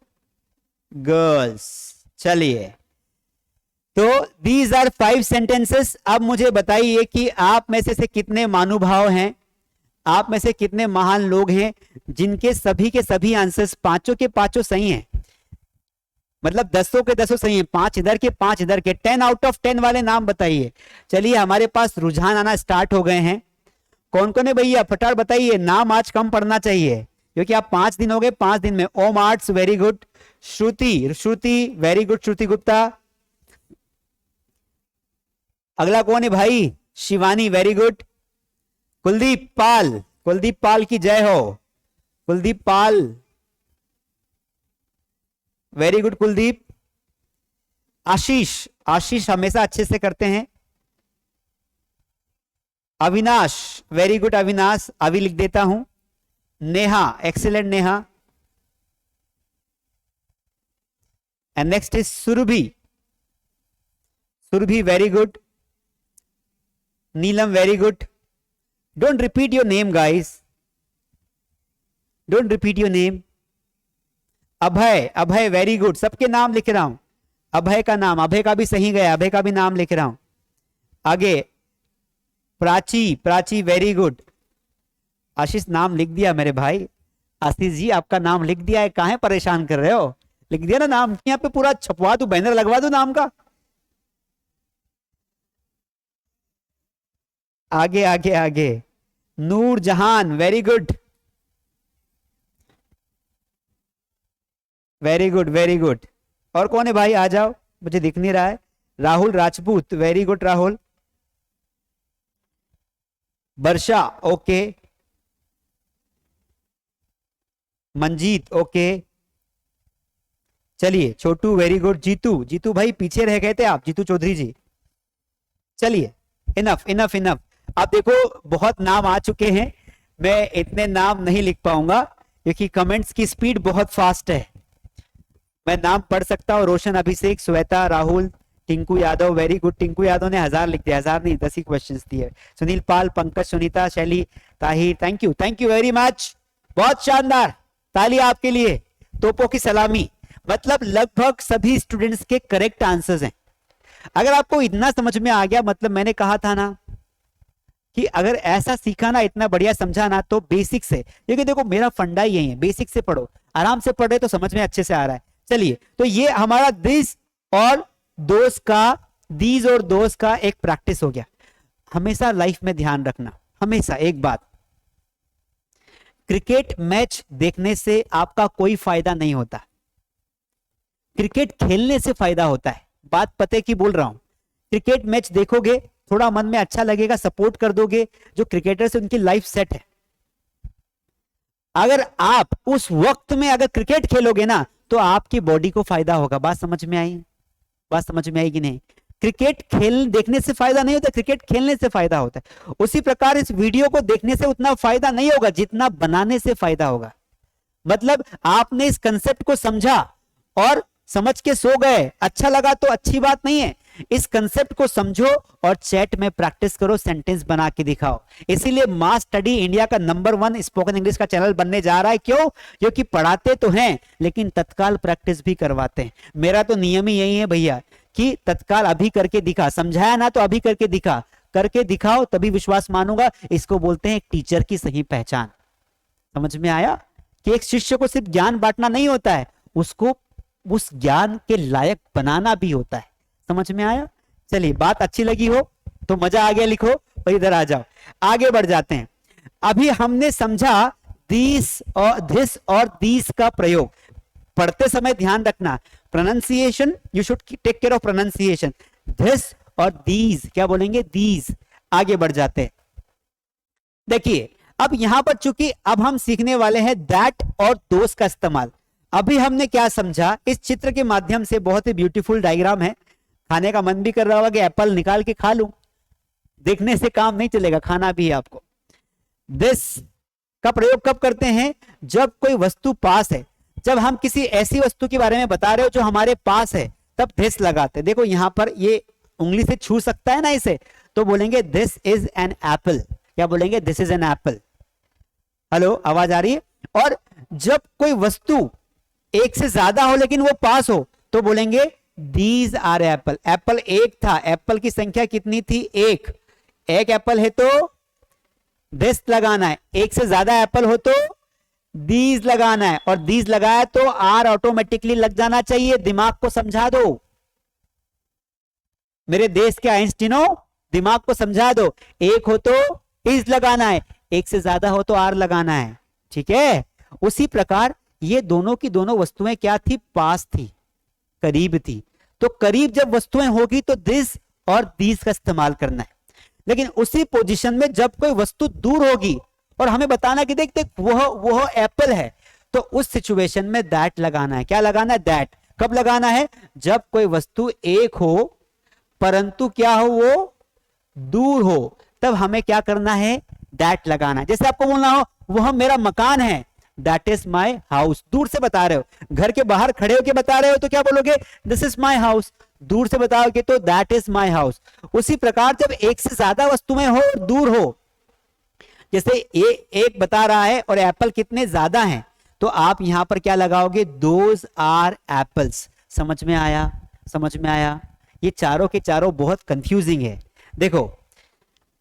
girls. चलिए तो दीज आर 5 सेंटेंसेस। अब मुझे बताइए कि आप में से कितने महानुभाव हैं, आप में से कितने महान लोग हैं जिनके सभी के सभी आंसर्स पांचों के पांचों सही हैं, मतलब 10 के 10 सही हैं, 5 इधर के 5 इधर के। 10 आउट ऑफ 10 वाले नाम बताइए। चलिए हमारे पास रुझान आना स्टार्ट हो गए हैं। कौन कौन है भैया, फटाफट बताइए। नाम आज कम पढ़ना चाहिए क्योंकि आप 5 दिन हो गए, 5 दिन में। ओम आर्ट्स वेरी गुड, श्रुति, श्रुति वेरी गुड, श्रुति गुप्ता। अगला कौन है भाई, शिवानी वेरी गुड। कुलदीप पाल, कुलदीप पाल की जय हो, कुलदीप पाल वेरी गुड कुलदीप। आशीष, आशीष हमेशा अच्छे से करते हैं। अविनाश वेरी गुड, अविनाश अभी लिख देता हूं। Neha excellent Neha. And next is Surabhi, Surabhi very good. Neelam very good. Don't repeat your name guys, don't repeat your name. Abhay, Abhay very good, सबके नाम लिख रहा हूं। अभय का नाम, अभय का भी सही गया, अभय का भी नाम लिख रहा हूं। आगे प्राची, प्राची वेरी गुड। आशीष नाम लिख दिया मेरे भाई। आशीष जी आपका नाम लिख दिया है, काहे परेशान कर रहे हो, लिख दिया ना नाम। यहाँ पे पूरा छपवा दू, बैनर लगवा दू नाम का। आगे आगे आगे नूर जहान very good, very good very good. और कौन है भाई, आ जाओ, मुझे दिख नहीं रहा है। Rahul Rajput very good Rahul. Varsha okay. Manjeet okay. चलिए छोटू वेरी गुड। जीतू, जीतू भाई पीछे रह गए थे आप, जीतू चौधरी जी। चलिए इनफ इनफ इनफ। आप देखो बहुत नाम आ चुके हैं, मैं इतने नाम नहीं लिख पाऊंगा क्योंकि कमेंट्स की स्पीड बहुत फास्ट है। मैं नाम पढ़ सकता हूँ, रोशन, अभिषेक, श्वेता, राहुल, टिंकू यादव वेरी गुड। टिंकू यादव ने 1000 लिख दिया, 1000 नहीं 10 ही क्वेश्चन दिए। सुनील पाल, पंकज, सुनीता, शैली, Tahir, thank you very much, बहुत शानदार, ताली आपके लिए, तोपों की सलामी। मतलब लगभग सभी स्टूडेंट्स के करेक्ट आंसर्स हैं। अगर आपको इतना समझ में आ गया, मतलब मैंने कहा था ना कि अगर ऐसा सीखा ना, इतना बढ़िया समझा ना, तो बेसिक से, क्योंकि देखो मेरा फंडा ही यही है, बेसिक से पढ़ो, आराम से पढ़ रहे तो समझ में अच्छे से आ रहा है। चलिए, तो ये हमारा दिस और दोस्त का, दीज और दोस्त का एक प्रैक्टिस हो गया। हमेशा लाइफ में ध्यान रखना, हमेशा एक बात, क्रिकेट मैच देखने से आपका कोई फायदा नहीं होता, क्रिकेट खेलने से फायदा होता है। बात पते की बोल रहा हूं। क्रिकेट मैच देखोगे, थोड़ा मन में अच्छा लगेगा, सपोर्ट कर दोगे, जो क्रिकेटर से उनकी लाइफ सेट है। अगर आप उस वक्त में अगर क्रिकेट खेलोगे ना, तो आपकी बॉडी को फायदा होगा। बात समझ में आई? बात समझ में आई कि नहीं? क्रिकेट खेल देखने से फायदा नहीं होता, क्रिकेट खेलने से फायदा होता है। उसी प्रकार इस वीडियो को देखने से उतना फायदा नहीं होगा जितना बनाने से फायदा होगा। मतलब आपने इस कंसेप्ट को समझा और समझ के सो गए, अच्छा लगा तो अच्छी बात नहीं है। इस कंसेप्ट को समझो और चैट में प्रैक्टिस करो, सेंटेंस बना के दिखाओ। इसीलिए मास स्टडी इंडिया का नंबर 1 स्पोकन इंग्लिश का चैनल बनने जा रहा है। क्यों? क्योंकि पढ़ाते तो हैं लेकिन तत्काल प्रैक्टिस भी करवाते हैं। मेरा तो नियम ही यही है भैया कि तत्काल अभी करके दिखा, समझाया ना तो अभी करके दिखा, करके दिखाओ तभी विश्वास मानूंगा। इसको बोलते हैं एक टीचर की सही पहचान। समझ में आया कि एक शिष्य को सिर्फ ज्ञान बांटना नहीं होता है, उसको उस ज्ञान के लायक बनाना भी होता है। समझ में आया? चलिए, बात अच्छी लगी हो तो मजा आ गया लिखो, और इधर आ जाओ, आगे बढ़ जाते हैं। अभी हमने समझा दिस और दिस और दीस का प्रयोग। पढ़ते समय ध्यान रखना, pronunciation, you should take care of pronunciation. This और दीज क्या बोलेंगे? दीज। आगे बढ़ जाते हैं। देखिए, अब यहां पर चूंकि अब हम सीखने वाले हैं दैट और दोस का इस्तेमाल। अभी हमने क्या समझा इस चित्र के माध्यम से? बहुत ही ब्यूटीफुल डायग्राम है, खाने का मन भी कर रहा होगा कि एप्पल निकाल के खा लूं। देखने से काम नहीं चलेगा, खाना भी है आपको। दिस का प्रयोग कब करते हैं? जब कोई वस्तु पास है, जब हम किसी ऐसी वस्तु के बारे में बता रहे हो जो हमारे पास है, तब दिस लगाते। देखो यहां पर ये उंगली से छू सकता है ना इसे, तो बोलेंगे दिस इज एन एप्पल। क्या बोलेंगे? This is an apple. Hello, आवाज आ रही है? और जब कोई वस्तु एक से ज्यादा हो लेकिन वो पास हो, तो बोलेंगे दीज आर एप्पल। एप्पल एक था, एप्पल की संख्या कितनी थी? एक। एक एप्पल है तो दिस लगाना है, एक से ज्यादा एप्पल हो तो दीज लगाना है, और दीज लगाया तो आर ऑटोमेटिकली लग जाना चाहिए। दिमाग को समझा दो मेरे देश के आइंस्टीनो, दिमाग को समझा दो। एक हो तो इज लगाना है, एक से ज्यादा हो तो आर लगाना है। ठीक है? उसी प्रकार ये दोनों की दोनों वस्तुएं क्या थी? पास थी, करीब थी। तो करीब जब वस्तुएं होगी तो दिस और दीस का इस्तेमाल करना है। लेकिन उसी पोजीशन में जब कोई वस्तु दूर होगी और हमें बताना कि देख देख वह एप्पल है, तो उस सिचुएशन में दैट लगाना है। क्या लगाना है? दैट। कब लगाना है? जब कोई वस्तु एक हो परंतु क्या हो? वो दूर हो, तब हमें क्या करना है? दैट लगाना है। जैसे आपको बोलना हो वह मेरा मकान है, दैट इज माई हाउस। दूर से बता रहे हो, घर के बाहर खड़े होकर बता रहे हो तो क्या बोलोगे? This is my house. दूर से बताओगे तो दैट इज माई हाउस। उसी प्रकार जब एक से ज्यादा वस्तुएं हो और दूर हो, जैसे ये एक बता रहा है और एप्पल कितने ज्यादा हैं, तो आप यहां पर क्या लगाओगे? Those are apples. समझ में आया? समझ में आया? ये चारों के चारों बहुत कंफ्यूजिंग है। देखो,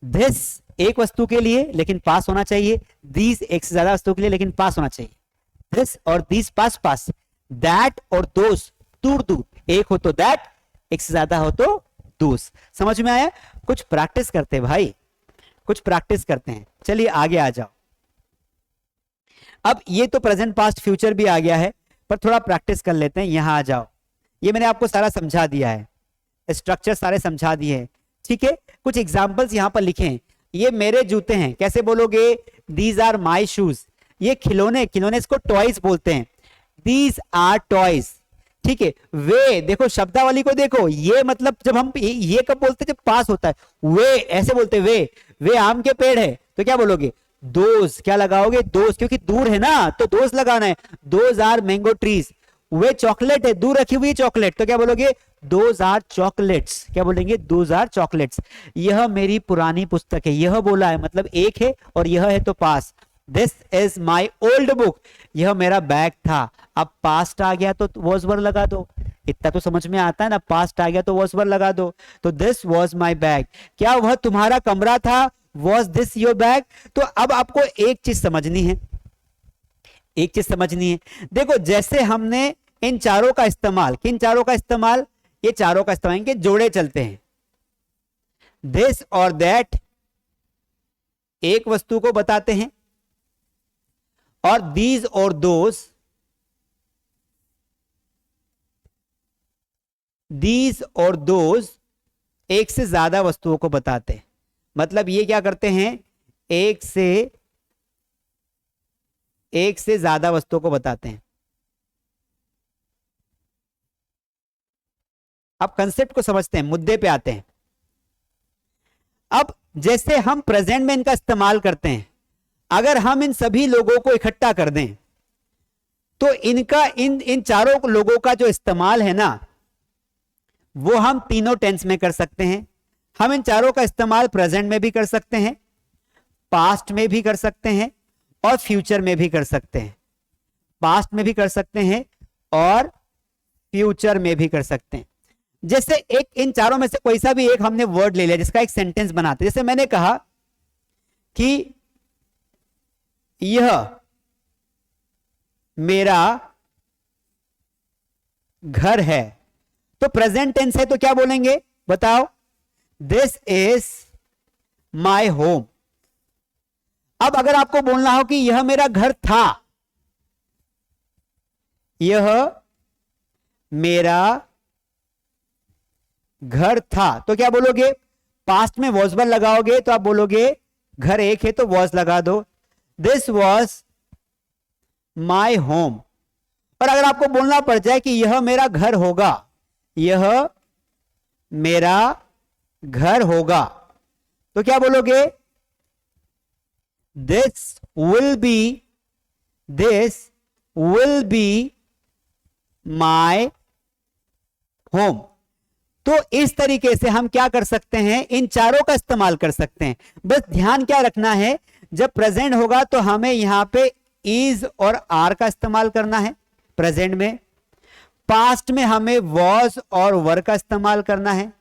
दिस एक वस्तु के लिए लेकिन पास होना चाहिए, दीज एक से ज्यादा वस्तु के लिए लेकिन पास होना चाहिए। दिस और दीज पास पास, दैट और दोस दूर दूर। एक हो तो दैट, एक से ज्यादा हो तो दोस। समझ में आया? कुछ प्रैक्टिस करते हैं भाई, कुछ प्रैक्टिस करते हैं। चलिए आगे आ जाओ। अब ये तो प्रेजेंट पास्ट फ्यूचर भी आ गया है, पर थोड़ा प्रैक्टिस कर लेते हैं। यहां आ जाओ। ये मैंने आपको सारा समझा दिया है, स्ट्रक्चर सारे समझा दिए हैं। ठीक है? कुछ एग्जाम्पल्स यहां पर लिखे हैं। ये मेरे जूते हैं, कैसे बोलोगे? These are my shoes. ये खिलौने, खिलौने इसको टॉयज बोलते हैं। These are toys. ठीक है? वे, देखो शब्दावली को देखो, ये मतलब जब हम ये कब बोलते हैं? जब पास होता है। वे ऐसे बोलते हैं, वे आम के पेड़ है, तो क्या बोलोगे? दोज। क्या लगाओगे? दोज, क्योंकि दूर है ना तो दोज लगाना है। Those are mango trees. वे चॉकलेट है, दूर रखी हुई चॉकलेट, तो क्या बोलोगे? Those are chocolates. क्या बोलेंगे? Those are chocolates. यह मेरी पुरानी पुस्तक है, यह बोला है मतलब एक है और यह है तो पास। This is my old book. यह मेरा बैग था। अब पास्ट आ गया तो वॉज वर लगा दो। इतना तो समझ में आता है ना, पास्ट आ गया तो वॉज वर लगा दो। तो दिस वॉज माई बैग। क्या वह तुम्हारा कमरा था? Was this your bag? तो अब आपको एक चीज समझनी है, एक चीज समझनी है। देखो जैसे हमने इन चारों का इस्तेमाल, किन चारों का इस्तेमाल, ये चारों का इस्तेमाल, इनके जोड़े चलते हैं। दिस और दैट एक वस्तु को बताते हैं, और दीज और दोज, दीज और दोज एक से ज्यादा वस्तुओं को बताते हैं। मतलब ये क्या करते हैं, एक से ज्यादा वस्तुओं को बताते हैं। अब कंसेप्ट को समझते हैं, मुद्दे पे आते हैं। अब जैसे हम प्रेजेंट में इनका इस्तेमाल करते हैं, अगर हम इन सभी लोगों को इकट्ठा कर दें तो इनका इन चारों लोगों का जो इस्तेमाल है ना, वो हम तीनों टेंस में कर सकते हैं। हम इन चारों का इस्तेमाल प्रेजेंट में भी कर सकते हैं, पास्ट में भी कर सकते हैं, और फ्यूचर में भी कर सकते हैं। पास्ट में भी कर सकते हैं और फ्यूचर में भी कर सकते हैं। जैसे एक इन चारों में से कोई सा भी एक हमने वर्ड ले लिया जिसका एक सेंटेंस बनाते, जैसे मैंने कहा कि यह मेरा घर है, तो प्रेजेंट टेंस है तो क्या बोलेंगे बताओ, दिस इज माई होम। अब अगर आपको बोलना हो कि यह मेरा घर था, यह मेरा घर था, तो क्या बोलोगे, पास्ट में वॉज वर लगाओगे तो आप बोलोगे घर एक है तो वॉज लगा दो, दिस वॉज माई होम। और अगर आपको बोलना पड़ जाए कि यह मेरा घर होगा, यह मेरा घर होगा, तो क्या बोलोगे, this will be my home. तो इस तरीके से हम क्या कर सकते हैं, इन चारों का इस्तेमाल कर सकते हैं। बस ध्यान क्या रखना है, जब प्रेजेंट होगा तो हमें यहां पे इज और आर का इस्तेमाल करना है प्रेजेंट में, पास्ट में हमें वॉज और वर का इस्तेमाल करना है,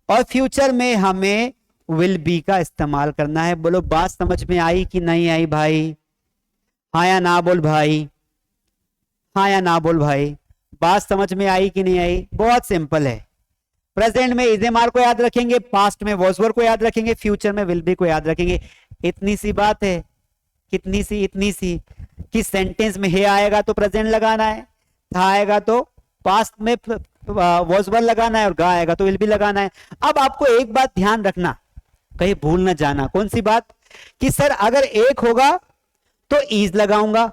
और फ्यूचर में हमें विल बी का इस्तेमाल करना है। बोलो बात समझ में आई कि नहीं आई भाई? हाँ या ना बोल भाई, हाँ या ना बोल भाई, बात समझ में आई कि नहीं आई? बहुत सिंपल है। प्रेजेंट में इज एम आर को याद रखेंगे, पास्ट में वॉज वर को याद रखेंगे, फ्यूचर में विल बी को याद रखेंगे। इतनी सी बात है। कितनी सी? इतनी सी कि सेंटेंस में हे आएगा तो प्रेजेंट लगाना है, था आएगा तो पास्ट में वॉज वर लगाना है, और गा आएगा तो विल बी लगाना है। अब आपको एक बात ध्यान रखना, कहीं भूल न जाना। कौन सी बात? कि सर अगर एक होगा तो इज लगाऊंगा,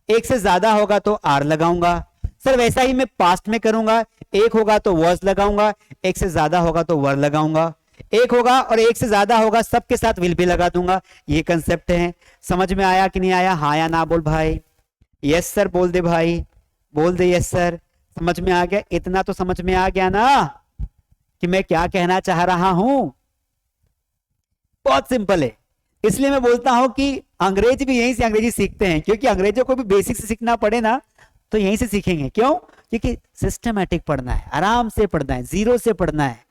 एक से ज्यादा होगा तो आर लगाऊंगा। सर वैसा ही मैं पास्ट में करूंगा, एक होगा तो वॉज लगाऊंगा, एक से ज्यादा होगा तो वर लगाऊंगा, एक होगा और एक से ज्यादा होगा सबके साथ विल भी लगा दूंगा। ये कंसेप्ट है। समझ में आया कि नहीं आया? हाँ या ना बोल भाई। यस सर बोल दे भाई, बोल दे यस सर। समझ में आ गया? इतना तो समझ में आ गया ना कि मैं क्या कहना चाह रहा हूं। बहुत सिंपल है। इसलिए मैं बोलता हूं कि अंग्रेज भी यहीं से अंग्रेजी सीखते हैं, क्योंकि अंग्रेजों को भी बेसिक से सीखना पड़े ना तो यहीं से सीखेंगे। क्यों? क्योंकि सिस्टमैटिक पढ़ना है, आराम से पढ़ना है, जीरो से पढ़ना है।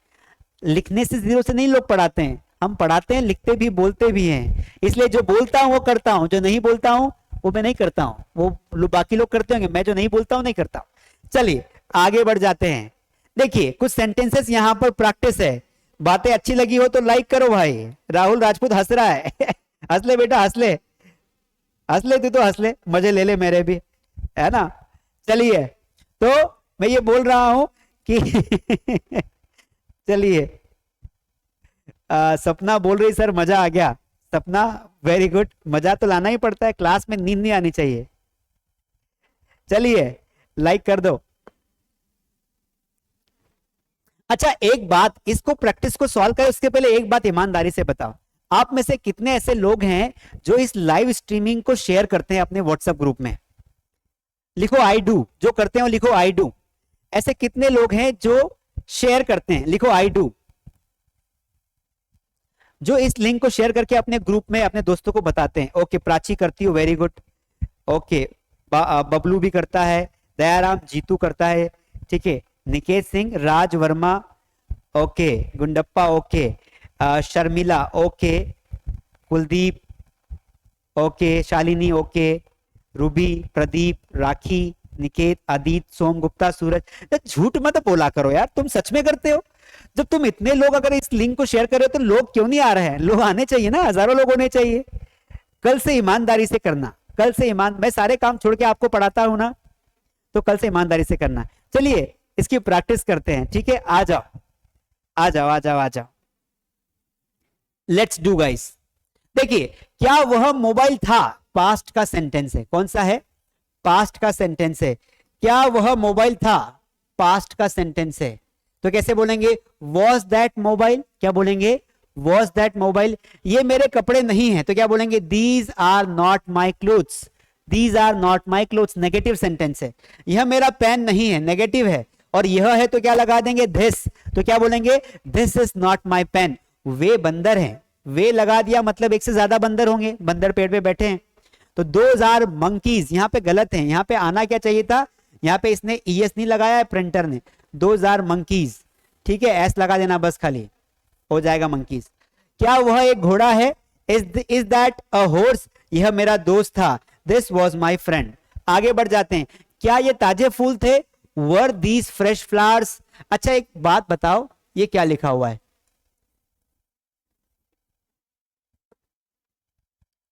लिखने से जीरो से नहीं लोग पढ़ाते हैं, हम पढ़ाते हैं, लिखते भी बोलते भी हैं। इसलिए जो बोलता हूं वो करता हूं, जो नहीं बोलता हूं वो मैं नहीं करता हूं। वो बाकी लोग करते होंगे, मैं जो नहीं बोलता हूं नहीं करता हूं। चलिए आगे बढ़ जाते हैं। देखिए कुछ सेंटेंसेस यहां पर प्रैक्टिस है। बातें अच्छी लगी हो तो लाइक करो भाई। राहुल राजपूत हंस रहा है हंस ले बेटा, हंस ले, हंस ले, तू तो हंस ले, मजे ले ले मेरे भी, है ना। चलिए तो मैं ये बोल रहा हूं कि चलिए सपना बोल रही सर मजा आ गया। सपना वेरी गुड, मजा तो लाना ही पड़ता है, क्लास में नींद नहीं आनी चाहिए। चलिए लाइक कर दो। अच्छा एक बात, इसको प्रैक्टिस को सॉल्व करें उसके पहले एक बात ईमानदारी से बताओ, आप में से कितने ऐसे लोग हैं जो इस लाइव स्ट्रीमिंग को शेयर करते हैं अपने व्हाट्सएप ग्रुप में? लिखो आई डू। जो करते हैं लिखो आई डू। ऐसे कितने लोग हैं जो शेयर करते हैं? लिखो आई डू। जो इस लिंक को शेयर करके अपने ग्रुप में अपने दोस्तों को बताते हैं। ओके प्राची करती हो, वेरी गुड। ओके बबलू भी करता है, दयाराम जीतू करता है, ठीक है, Niket Singh, Raj Verma, okay, Gundappa, okay, Sharmila okay, Kuldeep okay, Shalini okay, Ruby, Pradeep, Rakhi, Niket, Aadit, Som Gupta, Suraj. झूठ मत बोला करो यार, तुम सच में करते हो? जब तुम इतने लोग अगर इस लिंक को शेयर कर रहे हो तो लोग क्यों नहीं आ रहे हैं? लोग आने चाहिए ना, हजारों लोग होने चाहिए। कल से ईमानदारी से करना, कल से मैं सारे काम छोड़ के आपको पढ़ाता हूं ना, तो कल से ईमानदारी से करना। चलिए इसकी प्रैक्टिस करते हैं, ठीक है? आ जाओ आ जाओ आ जाओ आ जाओ, लेट्स डू गाइस। देखिए, क्या वह मोबाइल था? पास्ट का सेंटेंस है, कौन सा है? पास्ट का सेंटेंस है। क्या वह मोबाइल था? पास्ट का सेंटेंस है, तो कैसे बोलेंगे? Was that mobile? क्या बोलेंगे? Was that mobile. ये मेरे कपड़े नहीं है, तो क्या बोलेंगे? These are not my clothes. These are not my clothes, negative sentence है। यह मेरा पेन नहीं है, नेगेटिव है। और यह है तो क्या लगा देंगे? दिस, तो क्या बोलेंगे? This is not my pen. वे बंदर हैं, वे लगा दिया मतलब एक से ज्यादा बंदर होंगे, बंदर पेड़ पे बैठे हैं। तो दोज आर मंकीज, यहां पे गलत है, यहां पे आना क्या चाहिए था? यहां पे इसने ईएस नहीं लगाया है प्रिंटर ने, दोज आर मंकीज, ठीक है? एस लगा देना बस, खाली हो जाएगा मंकीज। क्या वह एक घोड़ा है? Is that a horse? यह मेरा दोस्त था, दिस वॉज माई फ्रेंड। आगे बढ़ जाते हैं। क्या ये ताजे फूल थे? Were these fresh flowers? अच्छा एक बात बताओ, ये क्या लिखा हुआ है?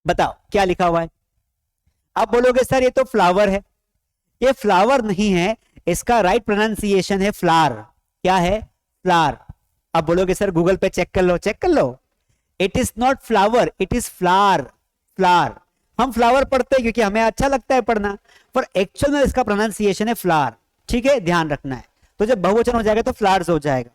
बताओ क्या लिखा हुआ है? आप बोलोगे सर ये तो फ्लावर है। ये फ्लावर नहीं है, इसका राइट प्रोनाउंसिएशन है फ्लावर। क्या है? फ्लावर। आप बोलोगे सर गूगल पे चेक कर लो, चेक कर लो। It is not flower, it is flower. Flower, हम फ्लावर पढ़ते हैं क्योंकि हमें अच्छा लगता है पढ़ना, पर एक्चुअल में इसका प्रोनाउंसिएशन है फ्लावर, ठीक है? ध्यान रखना है। तो जब बहुवचन हो जाएगा तो फ्लावर्स हो जाएगा।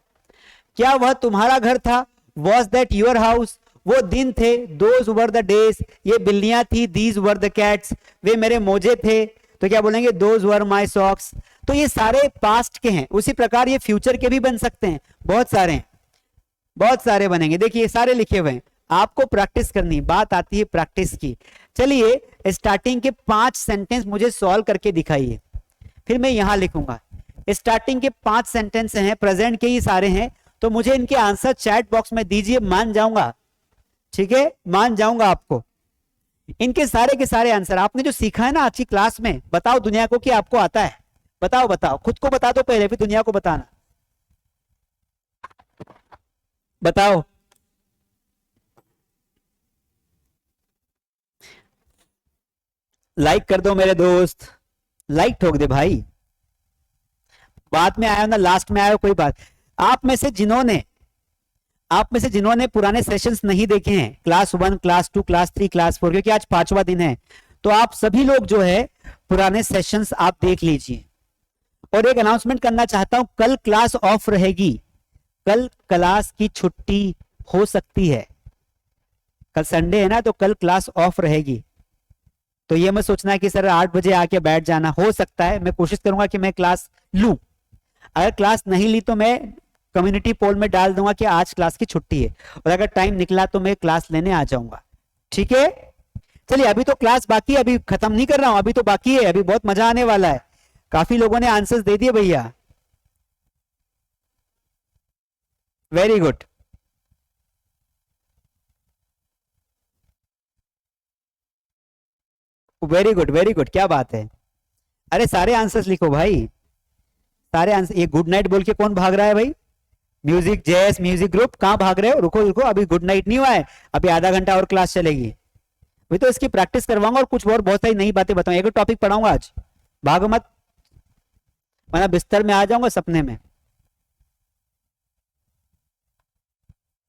क्या वह तुम्हारा घर था? Was that your house? वो दिन थे, दोज वर द डेज। ये बिल्लियां थी, दीज वर द कैट्स। वे मेरे मोजे थे, तो क्या बोलेंगे? Those were my socks. तो ये सारे पास्ट के हैं। उसी प्रकार ये फ्यूचर के भी बन सकते हैं, बहुत सारे हैं, बहुत सारे बनेंगे। देखिए सारे लिखे हुए हैं, आपको प्रैक्टिस करनी, बात आती है प्रैक्टिस की। चलिए स्टार्टिंग के 5 सेंटेंस मुझे सॉल्व करके दिखाइए, फिर मैं यहां लिखूंगा। स्टार्टिंग के 5 सेंटेंस हैं, प्रेजेंट के ही सारे हैं, तो मुझे इनके आंसर चैट बॉक्स में दीजिए, मान जाऊंगा, ठीक है? मान जाऊंगा आपको। इनके सारे के सारे आंसर आपने जो सीखा है ना आज की क्लास में, बताओ दुनिया को कि आपको आता है। बताओ बताओ, खुद को बता दो पहले, फिर दुनिया को बताना। बताओ। लाइक कर दो मेरे दोस्त, लाइक ठोक दे भाई। बाद में आया ना, लास्ट में आया, कोई बात। आप में से जिन्होंने पुराने सेशंस नहीं देखे हैं, क्लास 1, क्लास 2, क्लास 3, क्लास 4, क्योंकि आज 5वां दिन है, तो आप सभी लोग जो है पुराने सेशंस आप देख लीजिए। और एक अनाउंसमेंट करना चाहता हूं, कल क्लास ऑफ रहेगी, कल क्लास की छुट्टी हो सकती है। कल संडे है ना, तो कल क्लास ऑफ रहेगी। तो ये मत सोचना कि सर 8 बजे आके बैठ जाना, हो सकता है, मैं कोशिश करूंगा कि मैं क्लास लूं। अगर क्लास नहीं ली तो मैं कम्युनिटी पोल में डाल दूंगा कि आज क्लास की छुट्टी है, और अगर टाइम निकला तो मैं क्लास लेने आ जाऊंगा, ठीक है? चलिए अभी तो क्लास बाकी है, अभी खत्म नहीं कर रहा हूं, अभी तो बाकी है, अभी बहुत मजा आने वाला है। काफी लोगों ने आंसर्स दे दिए भैया, very good. Very good very good, क्या बात है। अरे सारे आंसर्स लिखो भाई, सारे आंसर। ये गुड नाइट बोल के कौन भाग रहा है भाई? म्यूजिक जैस म्यूजिक ग्रुप, कहां भाग रहे हो? रुको रुको, अभी गुड नाइट नहीं हुआ है, अभी आधा घंटा और क्लास चलेगी। अभी तो इसकी प्रैक्टिस करवाऊंगा और कुछ और बहुत सारी नई बातें बताऊंगा। एक टॉपिक पढ़ाऊंगा आज, भागो मत, वरना बिस्तर में आ जाऊंगा सपने में।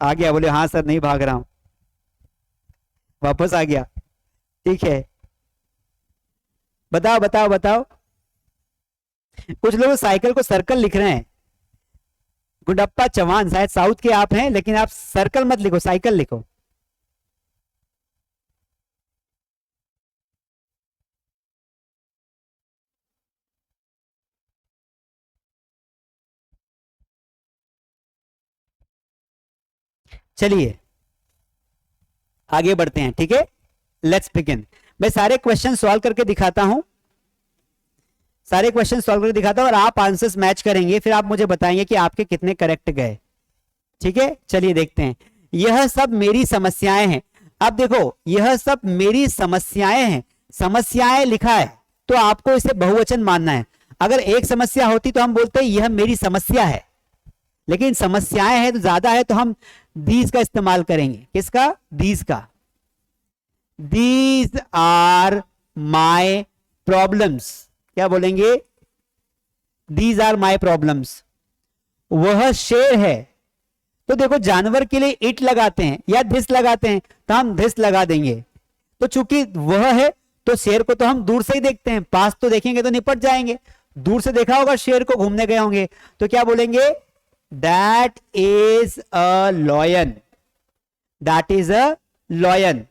आ गया? बोले हाँ सर, नहीं भाग रहा हूं, वापस आ गया, ठीक है? बताओ बताओ बताओ। कुछ लोग साइकिल को सर्कल लिख रहे हैं। गुंडप्पा चौहान, शायद साउथ के आप हैं, लेकिन आप सर्कल मत लिखो, साइकिल लिखो। चलिए आगे बढ़ते हैं, ठीक है? Let's begin. मैं सारे क्वेश्चन सॉल्व करके दिखाता हूं, सारे क्वेश्चन सॉल्व करके दिखाता हूं, और आप आंसर्स मैच करेंगे, फिर आप मुझे बताएंगे कि आपके कितने करेक्ट गए, ठीक है? चलिए देखते हैं। यह सब मेरी समस्याएं हैं। अब देखो, यह सब मेरी समस्याएं हैं, समस्याएं लिखा है तो आपको इसे बहुवचन मानना है। अगर एक समस्या होती तो हम बोलते यह मेरी समस्या है, लेकिन समस्याएं हैं तो ज्यादा है तो हम दीज का इस्तेमाल करेंगे। किसका? दीज का। These are my problems. क्या बोलेंगे? These are my problems. वह शेर है, तो देखो जानवर के लिए इट लगाते हैं या धिस लगाते हैं, तो हम धिस लगा देंगे। तो चूंकि वह है तो शेर को तो हम दूर से ही देखते हैं, पास तो देखेंगे तो निपट जाएंगे। दूर से देखा होगा शेर को, घूमने गए होंगे, तो क्या बोलेंगे? That is a lion. That is a lion.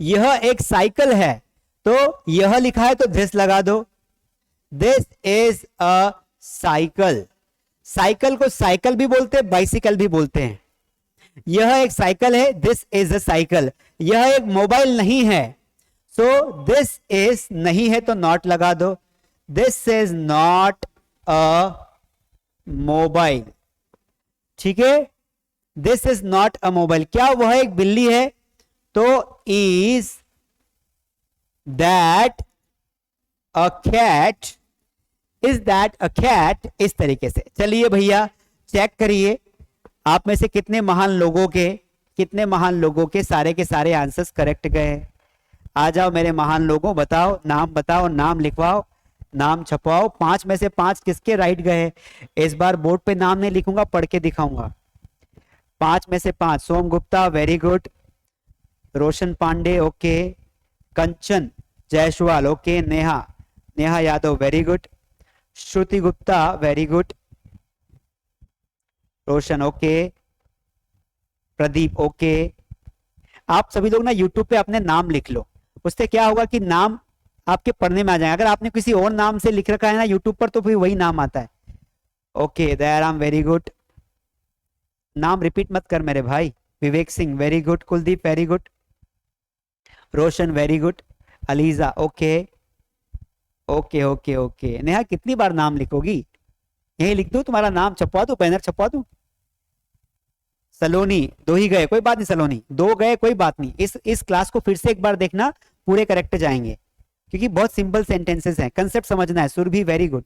यह एक साइकिल है, तो यह लिखा है तो धिस लगा दो। This is a cycle. Cycle को साइकिल भी बोलते हैं, बाइसिकल भी बोलते हैं। यह एक साइकिल है, दिस इज अ साइकिल। यह एक मोबाइल नहीं है, सो दिस इज नहीं है तो नॉट लगा दो। This is not a mobile. ठीक है, this is not a mobile. क्या वह एक बिल्ली है? तो is that a cat. Is that a cat. इस तरीके से चलिए भैया चेक करिए आप में से कितने महान लोगों के सारे के सारे आंसर्स करेक्ट गए। आ जाओ मेरे महान लोगों, बताओ, नाम लिखवाओ, नाम छपवाओ। 5 में से 5 किसके राइट गए? इस बार बोर्ड पे नाम नहीं लिखूंगा, पढ़ के दिखाऊंगा। 5 में से 5। Som Gupta very good, Roshan Pandey okay, Kanchan Jaiswal okay, Neha Yadav very good, Shruti Gupta very good, Roshan okay, Pradeep okay. आप सभी लोग ना यूट्यूब पे अपने नाम लिख लो, उससे क्या होगा कि नाम आपके पढ़ने में आ जाएगा। अगर आपने किसी और नाम से लिख रखा है ना यूट्यूब पर तो फिर वही नाम आता है। Okay, Dayaram very good. नाम रिपीट मत कर मेरे भाई। Vivek Singh very good, Kuldeep very good, Roshan very good, Aliza okay okay okay okay. Neha कितनी बार नाम लिखोगी? यही लिख दो, तुम्हारा नाम छपवा दो, बैनर छपवा दो। सलोनी 2 ही गए, कोई बात नहीं। सलोनी 2 गए, कोई बात नहीं। इस क्लास को फिर से एक बार देखना, पूरे करेक्ट जाएंगे क्योंकि बहुत सिंपल सेंटेंसेस हैं, कंसेप्ट समझना है। सुरभि वेरी गुड,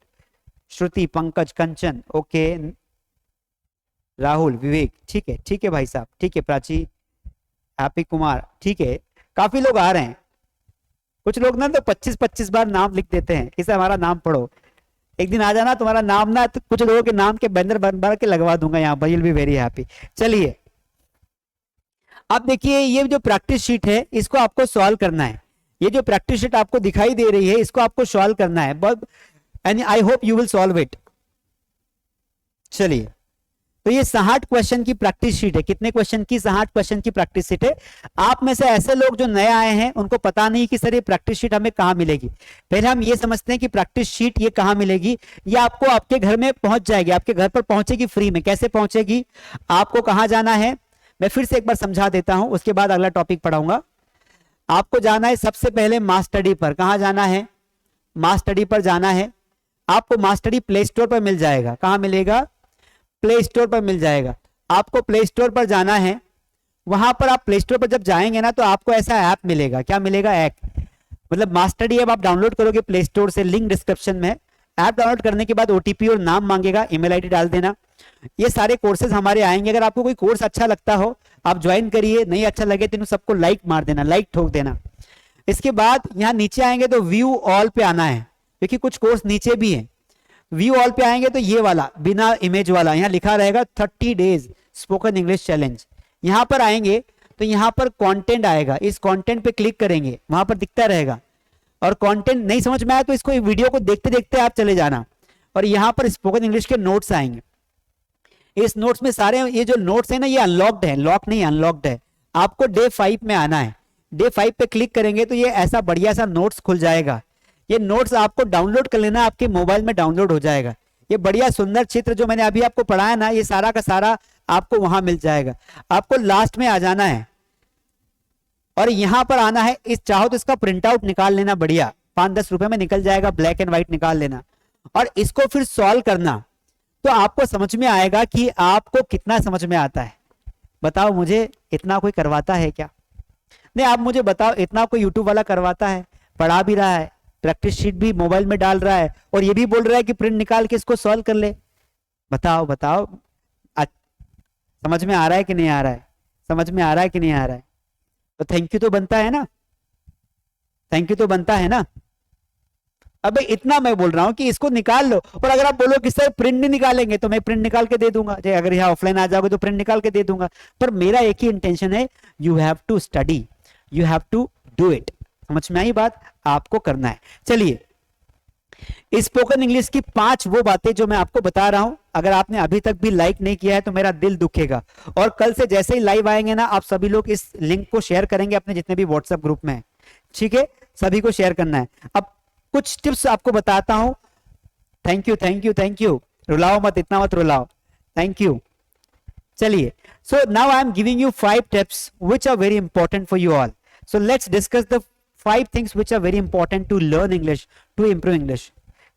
श्रुति, पंकज, कंचन ओके, राहुल, विवेक ठीक है भाई साहब, ठीक है। प्राची, हैप्पी कुमार, ठीक है। काफी लोग आ रहे हैं। कुछ लोग ना तो 25-25 बार नाम लिख देते हैं, इसे हमारा नाम पढ़ो। एक दिन आ जाना, तुम्हारा नाम ना तो कुछ लोगों के नाम के बैनर बन के लगवा दूंगा यहाँ पर, विल बी वेरी हैप्पी। चलिए अब देखिए, ये जो प्रैक्टिस शीट है इसको आपको सॉल्व करना है। ये जो प्रैक्टिस शीट आपको दिखाई दे रही है इसको आपको सॉल्व करना है, and I hope you will solve it. चलिए, तो ये 60 क्वेश्चन की प्रैक्टिस शीट है। कितने क्वेश्चन की? 60 क्वेश्चन की प्रैक्टिस शीट है। आप में से ऐसे लोग जो नए आए हैं उनको पता नहीं कि सर ये प्रैक्टिस शीट हमें कहां मिलेगी। पहले हम ये समझते हैं कि प्रैक्टिस शीट ये कहां मिलेगी। ये आपको आपके घर में पहुंच जाएगी, आपके घर पर पहुंचेगी फ्री में। कैसे पहुंचेगी? आपको कहां जाना है मैं फिर से एक बार समझा देता हूं, उसके बाद अगला टॉपिक पढ़ाऊंगा। आपको जाना है सबसे पहले मास स्टडी पर। कहां जाना है? मास स्टडी पर जाना है। आपको मास स्टडी प्ले स्टोर पर मिल जाएगा। कहां मिलेगा? प्ले स्टोर पर मिल जाएगा। आपको प्ले स्टोर पर जाना है। वहां पर आप प्ले स्टोर पर जब जाएंगे ना तो आपको ऐसा ऐप मिलेगा। क्या मिलेगा? ऐप, मतलब मास स्टडी ऐप आप डाउनलोड करोगे प्ले स्टोर से, लिंक डिस्क्रिप्शन में। ऐप डाउनलोड करने के बाद ओटीपी और नाम मांगेगा, ईमेल आईडी डाल देना। ये सारे कोर्सेज हमारे आएंगे। अगर आपको कोई कोर्स अच्छा लगता हो आप ज्वाइन करिए, नहीं अच्छा लगे तो सबको लाइक मार देना, लाइक ठोक देना। इसके बाद यहाँ नीचे आएंगे तो व्यू ऑल पे आना है, क्योंकि कुछ कोर्स नीचे भी है। व्यू ऑल पे आएंगे तो ये वाला बिना इमेज वाला यहाँ लिखा रहेगा 30 डेज स्पोकन इंग्लिश चैलेंज। यहाँ पर आएंगे तो यहाँ पर कंटेंट आएगा, इस कंटेंट पे क्लिक करेंगे, वहां पर दिखता रहेगा। और कंटेंट नहीं समझ में आया तो इसको वीडियो को देखते देखते आप चले जाना। और यहाँ पर स्पोकन इंग्लिश के नोट्स आएंगे। इस नोट्स में सारे ये जो नोट्स है ना ये अनलॉक्ड है, लॉक नहीं अनलॉक्ड है। आपको डे 5 में आना है। डे 5 पे क्लिक करेंगे तो ये ऐसा बढ़िया सा नोट्स खुल जाएगा। ये नोट्स आपको डाउनलोड कर लेना, आपके मोबाइल में डाउनलोड हो जाएगा। ये बढ़िया सुंदर चित्र जो मैंने अभी आपको पढ़ाया ना, ये सारा का सारा आपको वहां मिल जाएगा। आपको लास्ट में आ जाना है और यहां पर आना है। इस चाहो तो इसका प्रिंट आउट निकाल लेना, बढ़िया 5-10 रुपए में निकल जाएगा, ब्लैक एंड व्हाइट निकाल लेना। और इसको फिर सॉल्व करना तो आपको समझ में आएगा कि आपको कितना समझ में आता है। बताओ मुझे, इतना कोई करवाता है क्या? नहीं, आप मुझे बताओ, इतना कोई यूट्यूब वाला करवाता है? पढ़ा भी रहा है, प्रैक्टिस शीट भी मोबाइल में डाल रहा है, और ये भी बोल रहा है कि प्रिंट निकाल के इसको सॉल्व कर ले। बताओ बताओ, समझ में आ रहा है कि नहीं आ रहा है? समझ में आ रहा है कि नहीं आ रहा है? तो थैंक यू तो बनता है ना, थैंक यू तो बनता है ना। अबे इतना मैं बोल रहा हूं कि इसको निकाल लो, और अगर आप बोलो कि सर प्रिंट नहीं निकालेंगे, तो मैं प्रिंट निकाल के दे दूंगा। अगर यहाँ ऑफलाइन आ जाओगे तो प्रिंट निकाल के दे दूंगा। पर मेरा एक ही इंटेंशन है, you have to study, you have to do it. समझ में आई बात? आपको करना है। चलिए, स्पोकन इंग्लिश की 5 वो बातें जो मैं आपको बता रहा हूं, अगर आपने अभी तक भी लाइक नहीं किया है तो मेरा दिल दुखेगा। और कल से जैसे ही लाइव आएंगे ना, आप सभी लोग इस लिंक को शेयर करेंगे अपने जितने भी व्हाट्सएप ग्रुप में है, ठीक है? सभी को शेयर करना है। अब कुछ टिप्स आपको बताता हूं। Thank you thank you thank you, रुलाओ मत, इतना मत रुलाओ, थैंक यू। चलिए, so now I am giving you 5 tips which are very important for you all. So let's discuss the 5 things which are very important to learn English, to improve English.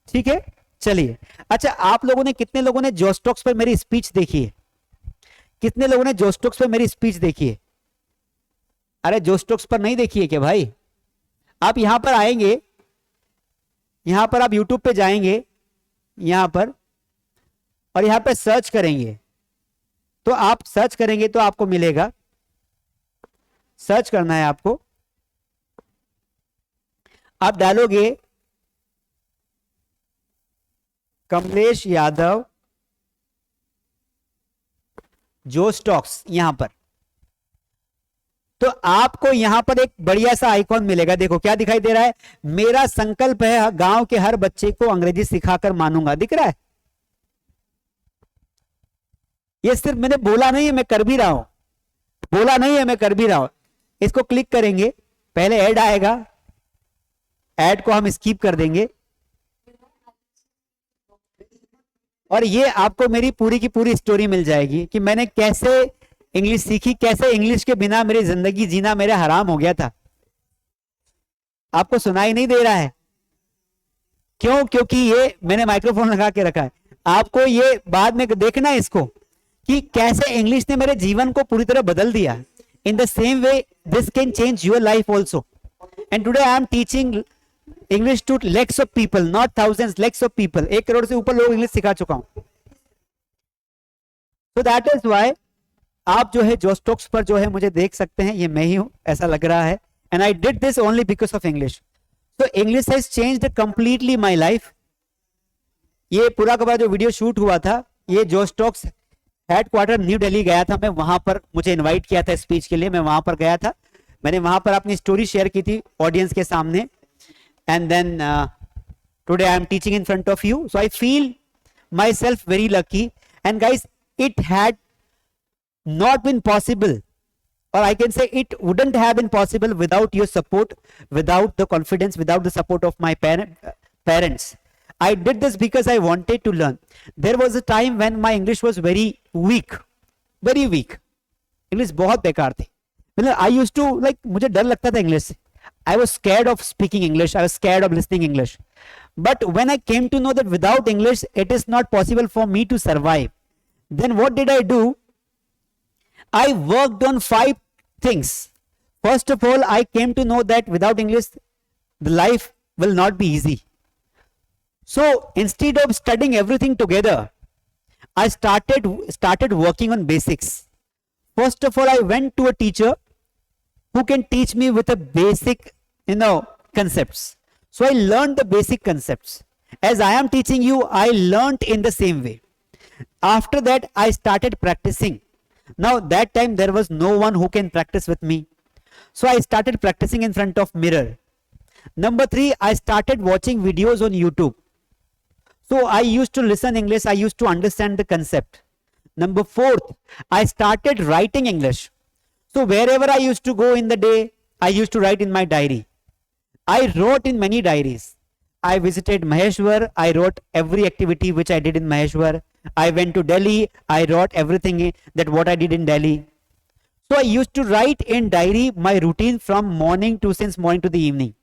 ठीक है, चलिए। अच्छा, आप लोगों ने, कितने लोगों ने जोस्टॉक्स पर मेरी स्पीच देखी है? कितने लोगों ने जोस्टॉक्स पर मेरी स्पीच देखी है? अरे जोस्टॉक्स पर नहीं देखी है क्या भाई? आप यहां पर आएंगे, यहां पर आप यूट्यूब पे जाएंगे, यहां पर, और यहां पर सर्च करेंगे, तो आप सर्च करेंगे तो आपको मिलेगा, सर्च करना है आपको, आप डालोगे कमलेश यादव जोस्टॉक्स यहां पर, तो आपको यहां पर एक बढ़िया सा आइकॉन मिलेगा। देखो क्या दिखाई दे रहा है, मेरा संकल्प है गांव के हर बच्चे को अंग्रेजी सिखाकर मानूंगा, दिख रहा है? ये सिर्फ मैंने बोला नहीं है, मैं कर भी रहा हूं, बोला नहीं है, मैं कर भी रहा हूं। इसको क्लिक करेंगे, पहले ऐड आएगा, ऐड को हम स्किप कर देंगे, और ये आपको मेरी पूरी की पूरी स्टोरी मिल जाएगी कि मैंने कैसे इंग्लिश सीखी, कैसे इंग्लिश के बिना मेरी जिंदगी जीना मेरे हराम हो गया था। आपको सुनाई नहीं दे रहा है? क्यों? क्योंकि ये मैंने माइक्रोफोन लगा के रखा है। आपको ये बाद में देखना है इसको, कि कैसे इंग्लिश ने मेरे जीवन को पूरी तरह बदल दिया। In the same way this can change your life also. And today I am teaching English to lakhs of people, not thousands, lakhs of people. 1 crore से ऊपर लोग इंग्लिश सिखा चुका हूं। सो दैट इज व्हाई आप जो है जोस्टॉक्स पर जो है मुझे देख सकते हैं, ये मैं ही हूं, ऐसा लग रहा है। And I did this only because of English. So English has changed completely my life. ये पूरा का पूरा जो वीडियो शूट हुआ था, ये जोस्टॉक्स हेडक्वार्टर न्यू दिल्ली गया था मैं, वहां पर मुझे इनवाइट किया था स्पीच के लिए, मैं वहां पर गया था, मैंने वहां पर अपनी स्टोरी शेयर की थी ऑडियंस के सामने। And then today I am teaching in front of you, so I feel myself very lucky. And guys, it had not been possible, or I can say it wouldn't have been possible without your support, without the confidence, without the support of my parents. I did this because I wanted to learn. There was a time when my English was very weak, very weak. English बहुत बेकार थी, मतलब I used to like, मुझे डर लगता था English से। I was scared of speaking English, I was scared of listening English. But when I came to know that without English it is not possible for me to survive, then what did I do? I worked on 5 things. First of all, I came to know that without English, the life will not be easy. So instead of studying everything together, I started working on basics. First of all, I went to a teacher who can teach me with a basic, concepts. So I learned the basic concepts. As I am teaching you, I learned in the same way. After that, I started practicing. Now that time there was no one who can practice with me, so I started practicing in front of mirror. Number 3, I started watching videos on YouTube. So I used to listen English, I used to understand the concept. Number 4, I started writing English. So wherever I used to go in the day, I used to write in my diary. I wrote in many diaries. I visited Maheshwar, I wrote every activity which I did in Maheshwar. I went to Delhi, I wrote everything that what I did in Delhi. So I used to write in diary my routine from since morning to the evening.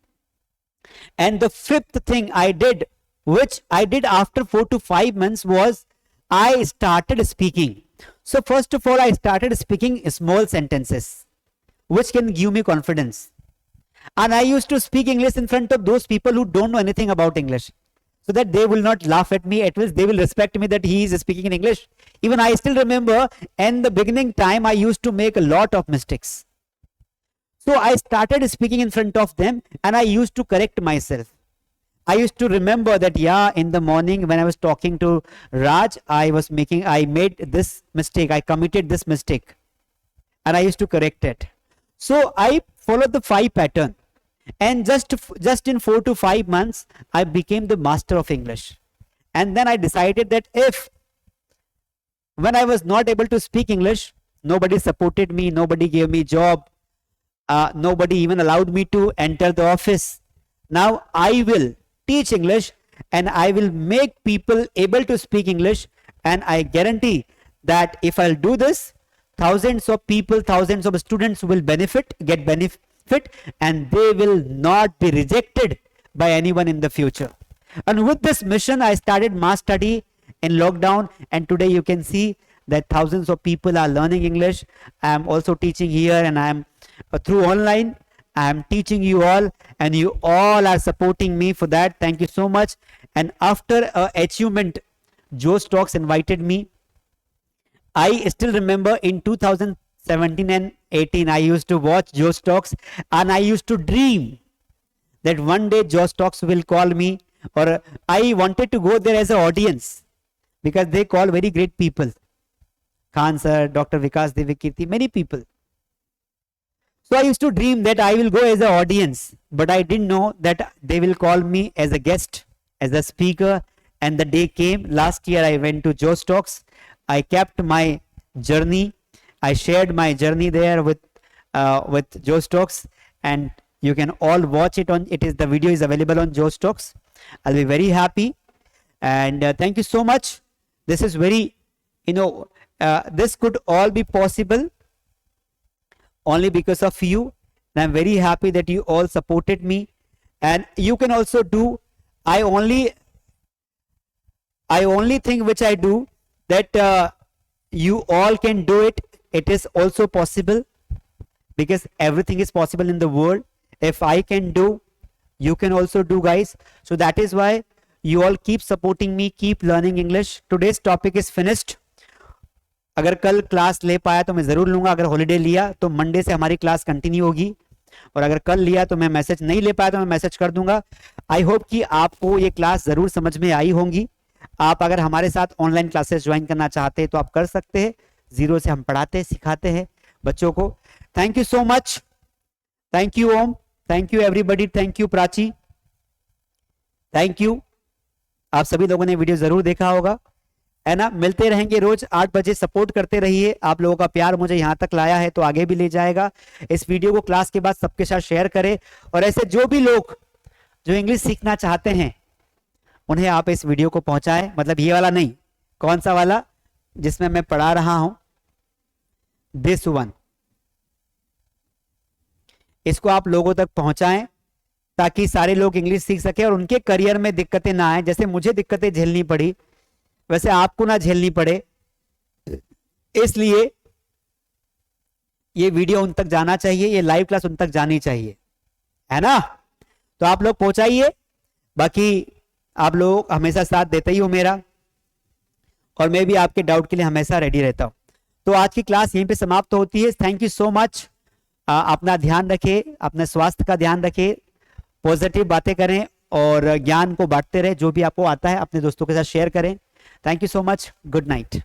And the 5th thing I did, which I did after 4 to 5 months, was I started speaking. So first of all, I started speaking small sentences, which can give me confidence. And I used to speak English in front of those people who don't know anything about English, so that they will not laugh at me. At least they will respect me that he is speaking in English. Even I still remember in the beginning time, I used to make a lot of mistakes. So I started speaking in front of them and I used to correct myself. I used to remember that, yeah, in the morning when I was talking to Raj, I made this mistake. I committed this mistake and I used to correct it. So I followed the 5 pattern, and just in 4 to 5 months, I became the master of English. And then I decided that when I was not able to speak English, nobody supported me, nobody gave me job, nobody even allowed me to enter the office. Now I will teach English and I will make people able to speak English, and I guarantee that if I'll do this, thousands of people, thousands of students will get benefit, and they will not be rejected by anyone in the future. And with this mission, I started mass study in lockdown, and today you can see that thousands of people are learning English. I am also teaching here, and I am through online. I am teaching you all, and you all are supporting me for that. Thank you so much. And after achievement, Josh Talks invited me. I still remember in 2017 and 18, I used to watch Josh Talks, and I used to dream that one day Josh Talks will call me, or I wanted to go there as an audience because they call very great people. Khan sir, Dr. Vikas Devikirti, many people. So I used to dream that I will go as an audience, but I didn't know that they will call me as a guest, as a speaker, and the day came. Last year I went to Josh Talks. I kept my journey. I shared my journey there with Josh Talks, and you can all watch it on. The video is available on Josh Talks. I'll be very happy, and thank you so much. This is very, this could all be possible only because of you. And I'm very happy that you all supported me, and you can also do. I only think which I do, that you all can do it. It is also possible, because everything is possible in the world. If I can do, you can also do, guys. So that is why you all keep supporting me, keep learning English. Today's topic is finished. अगर कल class ले पाया तो मैं ज़रूर लूँगा, अगर holiday लिया तो मंडे से हमारी क्लास कंटिन्यू होगी, और अगर कल लिया तो मैं मैसेज नहीं ले पाया तो मैं मैसेज कर दूंगा. आई होप कि आपको ये क्लास ज़रूर समझ में आई होंगी. आप अगर हमारे साथ ऑनलाइन क्लासेस ज्वाइन करना चाहते हैं तो आप कर सकते हैं. 0 से हम पढ़ाते हैं, सिखाते हैं बच्चों को. Thank you so much. Thank you Om. Thank you everybody. Thank you Prachi. Thank you. आप सभी लोगों ने वीडियो जरूर देखा होगा, है ना. मिलते रहेंगे रोज 8 बजे. सपोर्ट करते रहिए. आप लोगों का प्यार मुझे यहाँ तक लाया है तो आगे भी ले जाएगा. इस वीडियो को क्लास के बाद सबके साथ शेयर करें, और ऐसे जो भी लोग जो इंग्लिश सीखना चाहते हैं उन्हें आप इस वीडियो को पहुंचाएं. मतलब ये वाला नहीं, कौन सा वाला जिसमें मैं पढ़ा रहा हूं, दिस वन. इसको आप लोगों तक पहुंचाएं ताकि सारे लोग इंग्लिश सीख सके और उनके करियर में दिक्कतें ना आए. जैसे मुझे दिक्कतें झेलनी पड़ी, वैसे आपको ना झेलनी पड़े. इसलिए ये वीडियो उन तक जाना चाहिए, ये लाइव क्लास उन तक जानी चाहिए, है ना. तो आप लोग पहुंचाइए. बाकी आप लोग हमेशा साथ देते ही हो मेरा, और मैं भी आपके डाउट के लिए हमेशा रेडी रहता हूं. तो आज की क्लास यहीं पे समाप्त होती है. Thank you so much. अपना ध्यान रखें, अपने स्वास्थ्य का ध्यान रखें, पॉजिटिव बातें करें और ज्ञान को बांटते रहे. जो भी आपको आता है अपने दोस्तों के साथ शेयर करें. Thank you so much. Good night.